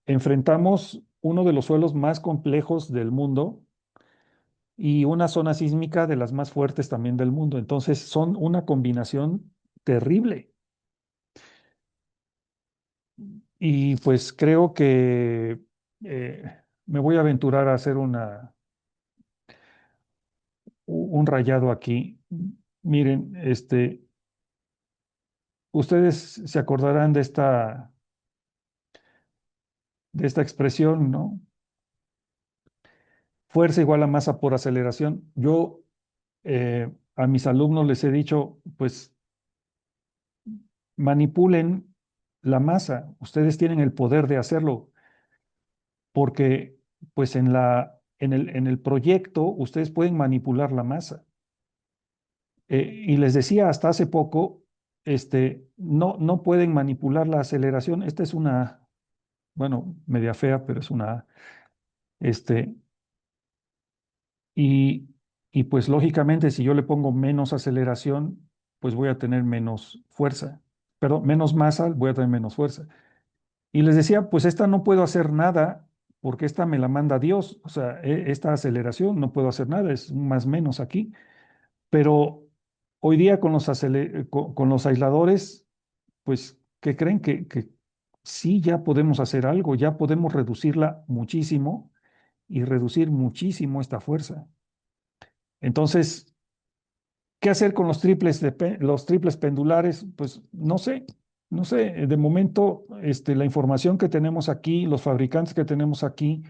Speaker 2: enfrentamos uno de los suelos más complejos del mundo y una zona sísmica de las más fuertes también del mundo. Entonces son una combinación terrible. Y pues creo que me voy a aventurar a hacer un rayado aquí. Miren, ustedes se acordarán de esta expresión, ¿no? Fuerza igual a masa por aceleración. Yo a mis alumnos les he dicho, pues manipulen la masa. Ustedes tienen el poder de hacerlo porque pues en el proyecto ustedes pueden manipular la masa. Y les decía hasta hace poco, no pueden manipular la aceleración. Esta es una A, bueno, media fea, pero es una A. Este, y, y pues lógicamente si yo le pongo menos aceleración, pues voy a tener menos fuerza. Perdón, menos masa, voy a tener menos fuerza. Y les decía, pues esta no puedo hacer nada porque esta me la manda Dios. O sea, esta aceleración no puedo hacer nada, es un más menos aquí. Pero hoy día con los aisladores, pues, ¿qué creen? Que sí ya podemos hacer algo, ya podemos reducirla muchísimo y reducir muchísimo esta fuerza. Entonces, ¿qué hacer con los triples pendulares? Pues no sé. De momento, la información que tenemos aquí, los fabricantes que tenemos aquí,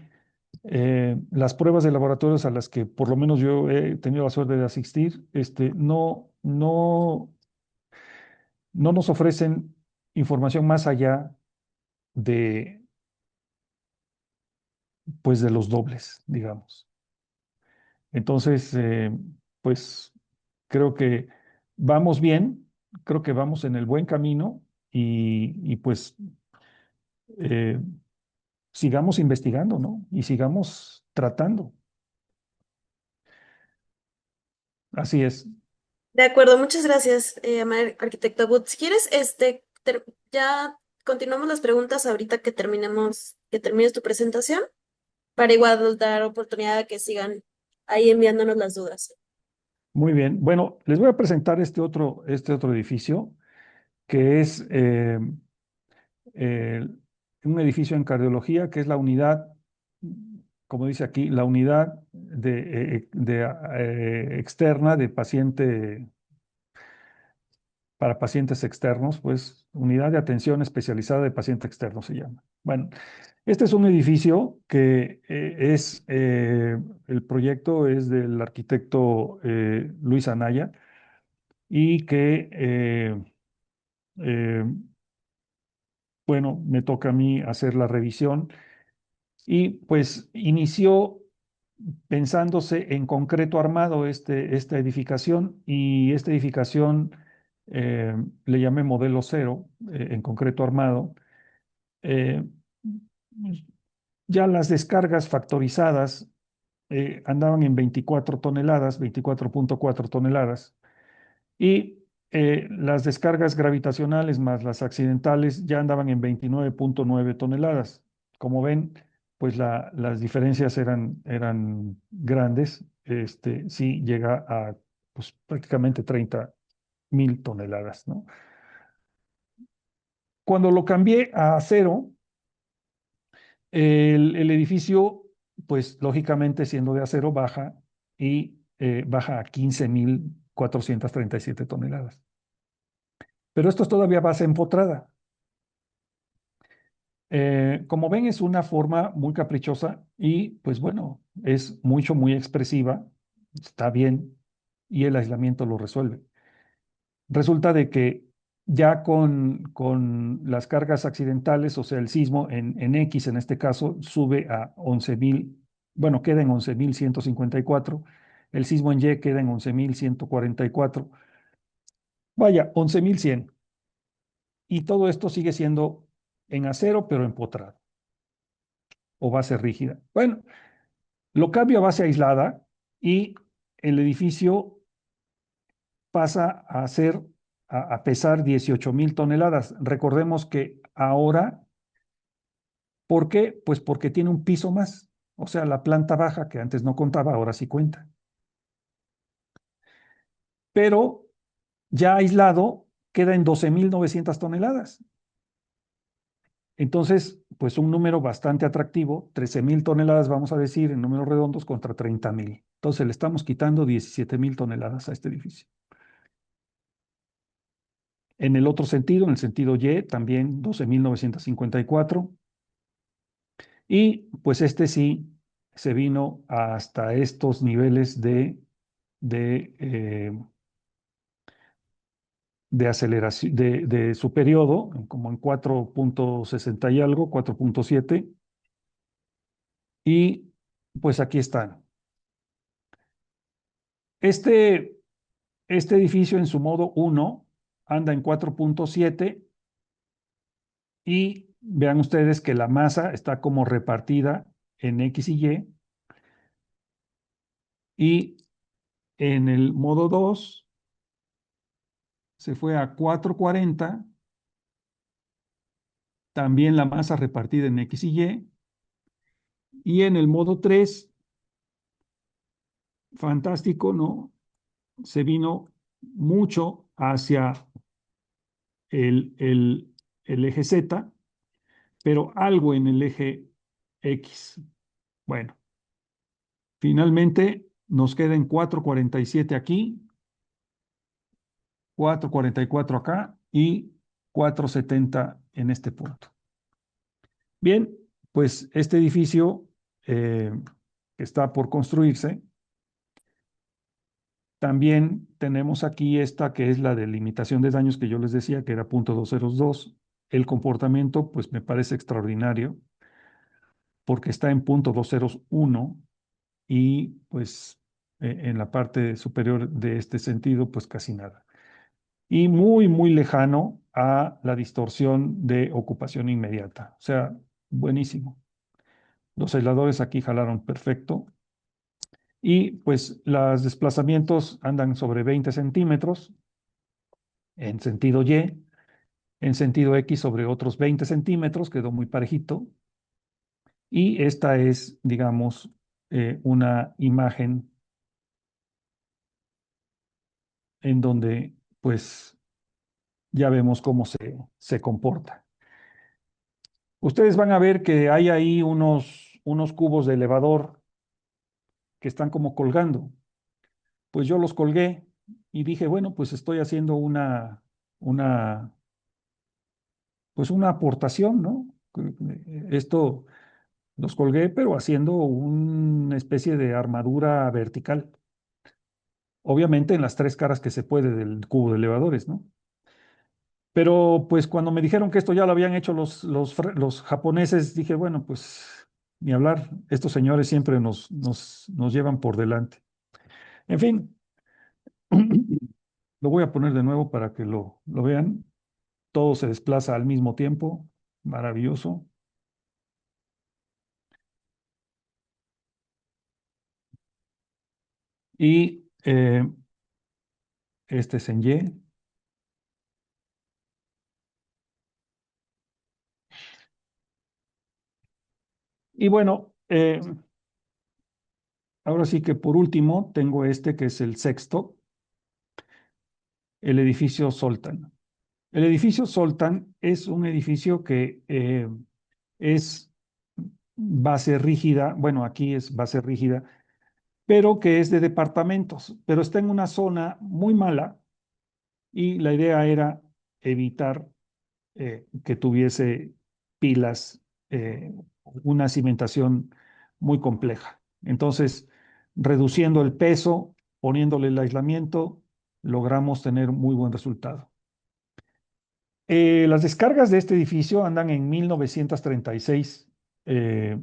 Speaker 2: las pruebas de laboratorios a las que por lo menos yo he tenido la suerte de asistir, no nos ofrecen información más allá de, pues, de los dobles, digamos. Entonces, pues creo que vamos bien, creo que vamos en el buen camino y pues eh, sigamos investigando, ¿no? Y sigamos tratando. Así es.
Speaker 1: De acuerdo, muchas gracias, arquitecto Wood. Si quieres, ya continuamos las preguntas ahorita que termines tu presentación, para igual dar oportunidad a que sigan ahí enviándonos las dudas.
Speaker 2: Muy bien. Bueno, les voy a presentar este otro edificio que es eh, un edificio en cardiología, que es la unidad, como dice aquí, la unidad externa de paciente para pacientes externos, pues unidad de atención especializada de paciente externo se llama. Bueno, este es un edificio que el proyecto es del arquitecto Luis Anaya y que, eh, bueno, me toca a mí hacer la revisión y pues inició pensándose en concreto armado esta edificación y esta edificación eh, le llamé modelo cero, en concreto armado. Eh, ya las descargas factorizadas andaban en 24 toneladas, 24,4 toneladas, y las descargas gravitacionales más las accidentales ya andaban en 29,9 toneladas. Como ven, pues las diferencias eran grandes. Sí llega a pues, prácticamente 30,000 toneladas, ¿no? Cuando lo cambié a acero, el edificio, pues lógicamente siendo de acero, baja y baja a 15,437 toneladas. Pero esto es todavía base empotrada. Como ven, es una forma muy caprichosa y pues bueno, es mucho, muy expresiva, está bien y el aislamiento lo resuelve. Resulta de que ya con las cargas accidentales, o sea, el sismo en X en este caso, sube a 11,000, bueno, queda en 11,154, el sismo en Y queda en 11,144, vaya, 11,100. Y todo esto sigue siendo en acero, pero empotrado o base rígida. Bueno, lo cambio a base aislada y el edificio pasa a ser, a pesar 18,000 toneladas. Recordemos que ahora, ¿por qué? Pues porque tiene un piso más. O sea, la planta baja, que antes no contaba, ahora sí cuenta. Pero ya aislado, queda en 12,900 toneladas. Entonces, pues un número bastante atractivo, 13,000 toneladas, vamos a decir, en números redondos contra 30,000. Entonces, le estamos quitando 17,000 toneladas a este edificio. En el otro sentido, en el sentido Y, también 12,954. Y pues este sí se vino hasta estos niveles de, eh, de aceleración, de su periodo, como en 4,60 y algo, 4,7. Y pues aquí están. Este, este edificio en su modo uno anda en 4,7 y vean ustedes que la masa está como repartida en X y Y. Y en el modo 2 se fue a 4,40, también la masa repartida en X y Y. Y en el modo 3 fantástico, ¿no? Se vino mucho hacia el, el, el eje Z, pero algo en el eje X. Bueno, finalmente nos queda en 4,47 aquí, 4,44 acá y 4,70 en este punto. Bien, pues este edificio que está por construirse, también tenemos aquí esta que es la delimitación de daños que yo les decía que era punto 202. El comportamiento pues me parece extraordinario porque está en punto 201 y pues en la parte superior de este sentido pues casi nada. Y muy, muy lejano a la distorsión de ocupación inmediata. O sea, buenísimo. Los aisladores aquí jalaron perfecto. Y pues los desplazamientos andan sobre 20 centímetros en sentido Y, en sentido X sobre otros 20 centímetros, quedó muy parejito. Y esta es, digamos, una imagen en donde pues ya vemos cómo se comporta. Ustedes van a ver que hay ahí unos cubos de elevador que están como colgando. Pues yo los colgué y dije, bueno, pues estoy haciendo una, pues una aportación, ¿no? Esto los colgué, pero haciendo una especie de armadura vertical. Obviamente en las tres caras que se puede del cubo de elevadores, ¿no? Pero pues cuando me dijeron que esto ya lo habían hecho los japoneses, dije, bueno, pues ni hablar, estos señores siempre nos llevan por delante. En fin, Lo voy a poner de nuevo para que lo vean. Todo se desplaza al mismo tiempo. Maravilloso. Y este es en Y. Y bueno, ahora sí que por último tengo este que es el sexto, el edificio Soltan. El edificio Soltan es un edificio que es base rígida, bueno, aquí es base rígida, pero que es de departamentos, pero está en una zona muy mala y la idea era evitar que tuviese pilas, una cimentación muy compleja. Entonces, reduciendo el peso, poniéndole el aislamiento, logramos tener muy buen resultado. Las descargas de este edificio andan en 1936 eh,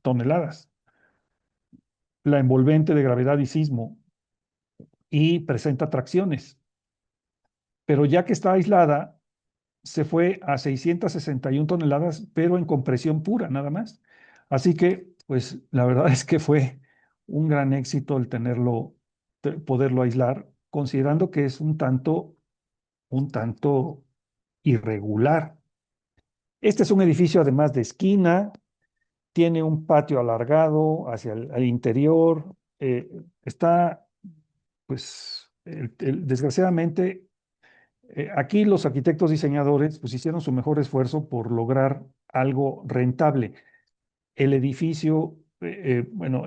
Speaker 2: toneladas. La envolvente de gravedad y sismo y presenta tracciones, pero ya que está aislada, se fue a 661 toneladas, pero en compresión pura, nada más. Así que, pues, la verdad es que fue un gran éxito el tenerlo, poderlo aislar, considerando que es un tanto irregular. Este es un edificio además de esquina, tiene un patio alargado hacia el interior, está, pues, desgraciadamente, aquí los arquitectos diseñadores pues hicieron su mejor esfuerzo por lograr algo rentable. El edificio, bueno,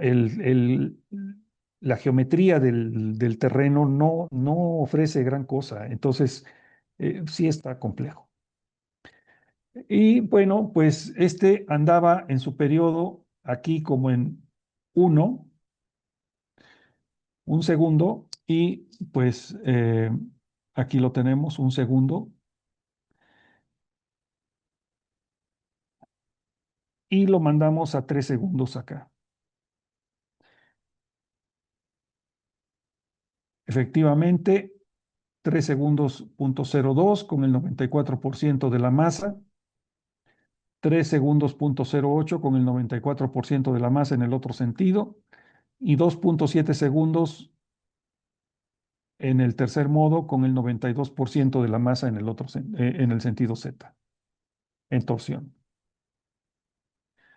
Speaker 2: la geometría del terreno no ofrece gran cosa, entonces sí está complejo. Y bueno, pues este andaba en su periodo aquí como en uno, un segundo, y pues aquí lo tenemos, un segundo, y lo mandamos a 3 segundos acá. Efectivamente, 3 segundos, punto 02 con el 94% de la masa, 3 segundos, punto 08 con el 94% de la masa en el otro sentido, y 2,7 segundos en el tercer modo con el 92% de la masa en el otro, en el sentido Z, en torsión.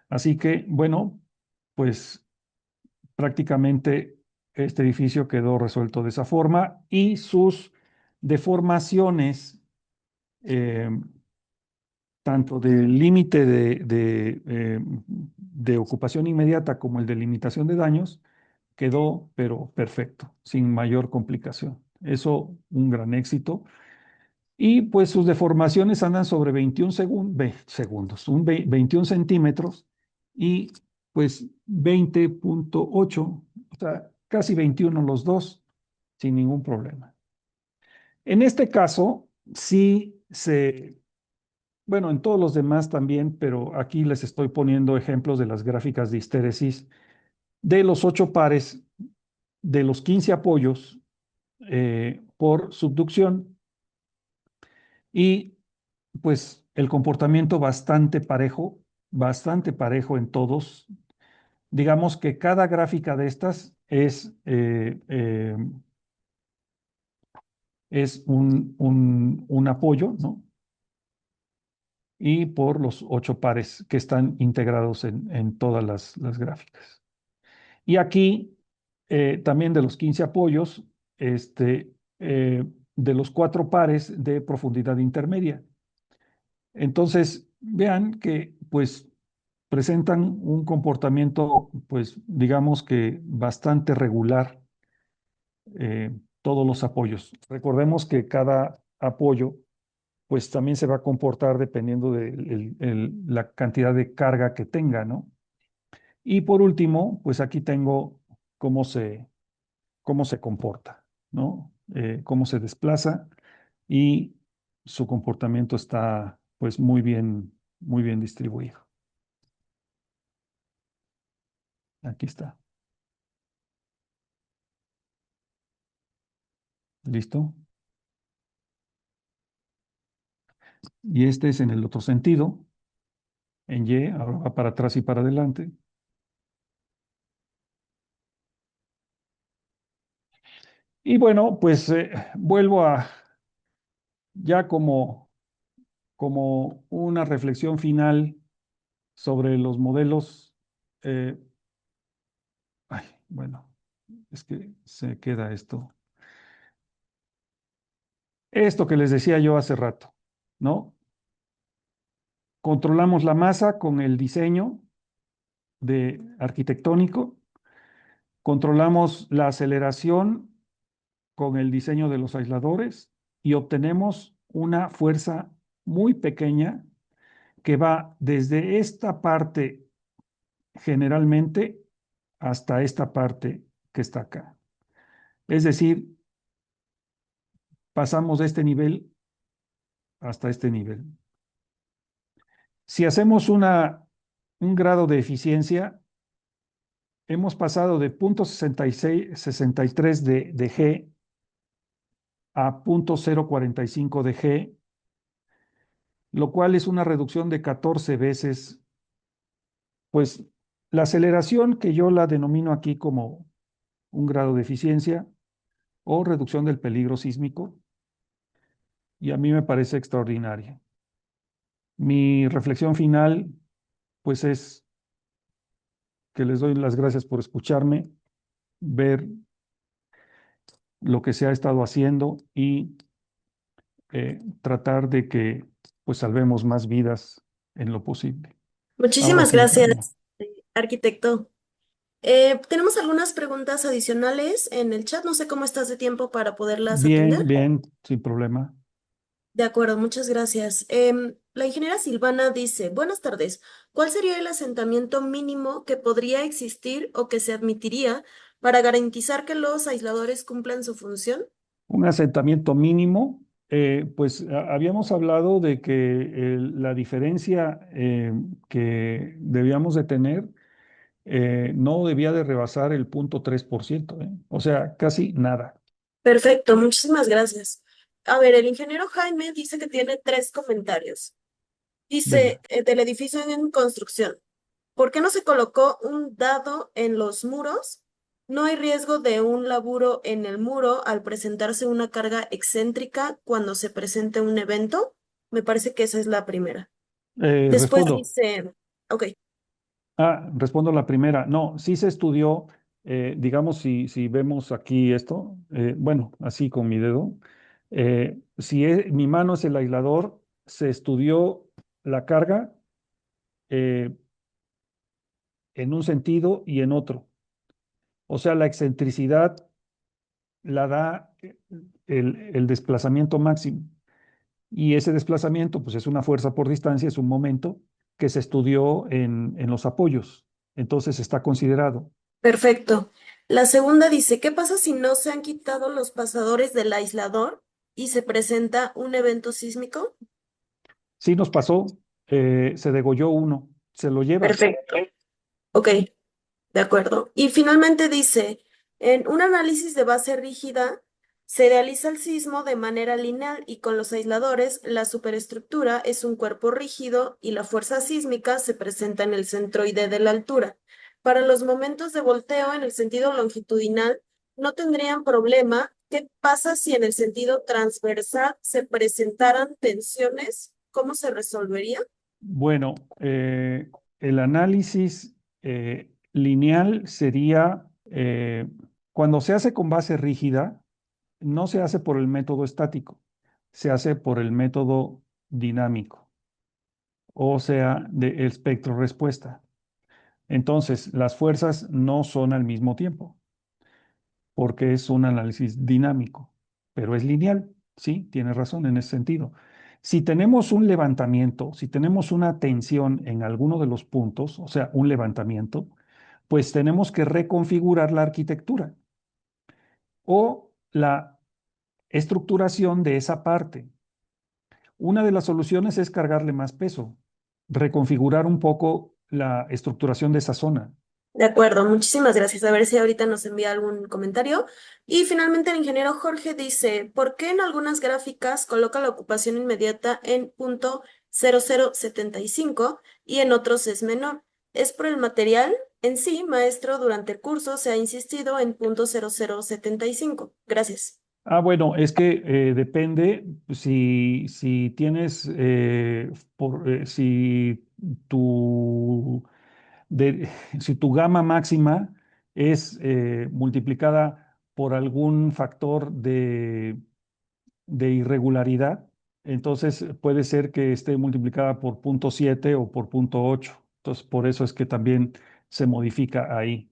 Speaker 2: Así que, bueno, pues prácticamente este edificio quedó resuelto de esa forma y sus deformaciones, eh, tanto del límite de ocupación inmediata como el de limitación de daños, quedó pero perfecto, sin mayor complicación. Eso, un gran éxito. Y pues sus deformaciones andan sobre 21 segundos, 21 centímetros y pues 20,8, o sea, casi 21 los dos, sin ningún problema. En este caso, sí bueno, en todos los demás también, pero aquí les estoy poniendo ejemplos de las gráficas de histéresis de los 8 pares, de los 15 apoyos por subducción y pues el comportamiento bastante parejo en todos. Digamos que cada gráfica de estas es un apoyo, ¿no? Y por los 8 pares que están integrados en todas las gráficas. Y aquí también de los 15 apoyos, de los 4 pares de profundidad intermedia. Entonces, vean que pues presentan un comportamiento, pues digamos que bastante regular todos los apoyos. Recordemos que cada apoyo pues también se va a comportar dependiendo de la cantidad de carga que tenga, ¿no? Y por último, pues aquí tengo cómo cómo se comporta, ¿no? Cómo se desplaza y su comportamiento está pues muy bien distribuido. Aquí está. ¿Listo? y este es en el otro sentido, en Y, ahora va para atrás y para adelante. Y bueno, pues vuelvo a ya como una reflexión final sobre los modelos. eh, Ay, bueno, es que se queda esto. Esto que les decía yo hace rato, ¿no? Controlamos la masa con el diseño de arquitectónico, controlamos la aceleración con el diseño de los aisladores y obtenemos una fuerza muy pequeña que va desde esta parte generalmente hasta esta parte que está acá. Es decir, pasamos de este nivel hasta este nivel. Si hacemos un grado de eficiencia, hemos pasado de 0,63 de G a 0,045 de G, lo cual es una reducción de 14 veces. Pues la aceleración, que yo la denomino aquí como un grado de eficiencia o reducción del peligro sísmico, y a mí me parece extraordinaria. Mi reflexión final, pues es que les doy las gracias por escucharme, ver lo que se ha estado haciendo y tratar de que pues salvemos más vidas en lo posible. Ahora
Speaker 1: Muchísimas
Speaker 2: sí, Tania.
Speaker 1: gracias, arquitecto. Tenemos algunas preguntas adicionales en el chat. No sé cómo estás de tiempo para poderlas
Speaker 2: Bien,
Speaker 1: atender.
Speaker 2: bien, sin problema.
Speaker 1: De acuerdo, muchas gracias. La ingeniera Silvana dice, buenas tardes. ¿Cuál sería el asentamiento mínimo que podría existir o que se admitiría para garantizar que los aisladores cumplan su función?
Speaker 2: Un asentamiento mínimo, pues habíamos hablado de que la diferencia que debíamos de tener no debía de rebasar el 0,3%, ¿eh? O sea, casi nada.
Speaker 1: Perfecto, muchísimas gracias. A ver, el ingeniero Jaime dice que tiene tres comentarios. Dice,
Speaker 2: Venga.
Speaker 1: del edificio en construcción. ¿Por qué no se colocó un dado en los muros? ¿No hay riesgo de un laburo en el muro al presentarse una carga excéntrica cuando se presente un evento? Me parece que esa es la primera. Después
Speaker 2: Respondo.
Speaker 1: dice, ok,
Speaker 2: Respondo la primera. No, sí se estudió, digamos, si vemos aquí esto, bueno, así con mi dedo, si mi mano es el aislador, se estudió la carga eh, en un sentido y en otro. O sea, la excentricidad la da el desplazamiento máximo. Y ese desplazamiento, pues es una fuerza por distancia, es un momento que se estudió en los apoyos. Entonces está considerado.
Speaker 1: perfecto. La segunda dice, ¿qué pasa si no se han quitado los pasadores del aislador y se presenta un evento sísmico?
Speaker 2: Sí nos pasó, se degolló uno, se lo lleva.
Speaker 1: Perfecto. Ok. De acuerdo. Y finalmente dice, en un análisis de base rígida, se realiza el sismo de manera lineal y con los aisladores, la superestructura es un cuerpo rígido y la fuerza sísmica se presenta en el centroide de la altura. Para los momentos de volteo en el sentido longitudinal, no tendrían problema. ¿Qué pasa si en el sentido transversal se presentaran tensiones? ¿Cómo se resolvería?
Speaker 2: Bueno, el análisis lineal sería cuando se hace con base rígida, no se hace por el método estático, se hace por el método dinámico, o sea, de espectro respuesta. Entonces, las fuerzas no son al mismo tiempo, porque es un análisis dinámico, pero es lineal. Sí, tienes razón en ese sentido. Si tenemos un levantamiento, si tenemos una tensión en alguno de los puntos, o sea, un levantamiento, pues tenemos que reconfigurar la arquitectura o la estructuración de esa parte. Una de las soluciones es cargarle más peso, reconfigurar un poco la estructuración de esa zona.
Speaker 1: De acuerdo, muchísimas gracias. A ver si ahorita nos envía algún comentario. Y finalmente el ingeniero Jorge dice, ¿por qué en algunas gráficas coloca la ocupación inmediata en .0075 y en otros es menor? ¿Es por el material? En sí, maestro, durante el curso se ha insistido en .0075. Gracias.
Speaker 2: Bueno, es que depende si tienes, si tu, de- si tu gama máxima es multiplicada por algún factor de irregularidad, entonces puede ser que esté multiplicada por 0.7 o por 0.8. Entonces, por eso es que también se modifica ahí.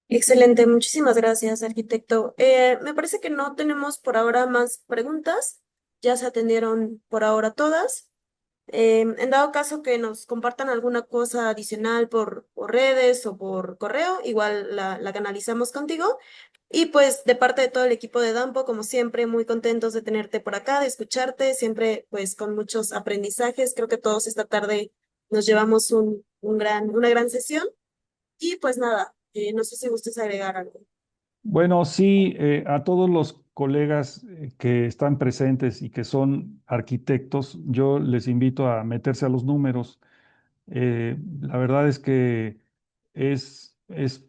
Speaker 1: Excelente, muchísimas gracias, arquitecto. Me parece que no tenemos por ahora más preguntas. Ya se atendieron por ahora todas. En dado caso que nos compartan alguna cosa adicional por redes o por correo, igual la canalizamos contigo. Y pues de parte de todo el equipo de Dampo, como siempre, muy contentos de tenerte por acá, de escucharte, siempre pues con muchos aprendizajes. Creo que todos esta tarde nos llevamos una gran sesión. Y pues nada, no sé si gustes agregar algo.
Speaker 2: Bueno, sí, a todos los colegas que están presentes y que son arquitectos, yo les invito a meterse a los números. La verdad es que es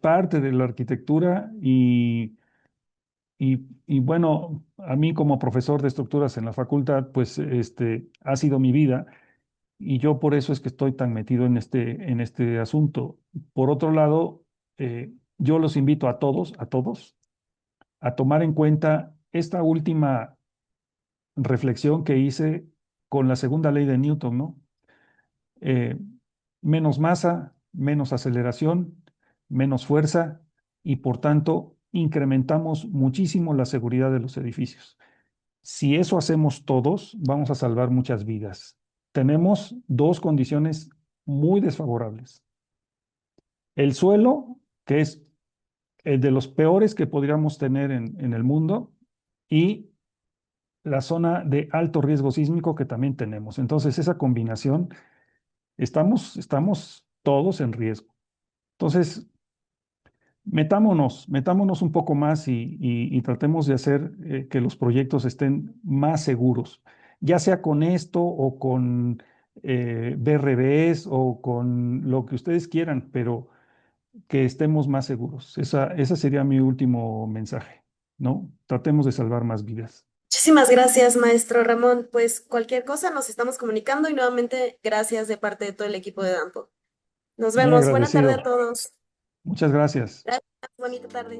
Speaker 2: parte de la arquitectura y bueno, a mí como profesor de estructuras en la facultad, pues ha sido mi vida y yo por eso es que estoy tan metido en este asunto. Por otro lado, yo los invito a todos a tomar en cuenta esta última reflexión que hice con la segunda ley de Newton, ¿no? Eh, Menos masa, menos aceleración, menos fuerza y por tanto incrementamos muchísimo la seguridad de los edificios. Si eso hacemos todos, vamos a salvar muchas vidas. Tenemos dos condiciones muy desfavorables. El suelo, que es el de los peores que podríamos tener en el mundo, y la zona de alto riesgo sísmico que también tenemos. Entonces, esa combinación, estamos todos en riesgo. Entonces, metámonos un poco más y tratemos de hacer que los proyectos estén más seguros, ya sea con esto o con BRBs o con lo que ustedes quieran, pero que estemos más seguros. Esa sería mi último mensaje, ¿no? Tratemos de salvar más vidas.
Speaker 1: Muchísimas gracias, maestro Ramón. Pues cualquier cosa nos estamos comunicando y nuevamente gracias de parte de todo el equipo de Dampo. Nos
Speaker 2: Muy
Speaker 1: vemos. Buena tarde a
Speaker 2: agradecido.
Speaker 1: todos.
Speaker 2: Muchas gracias.
Speaker 1: Gracias. Bonita tarde.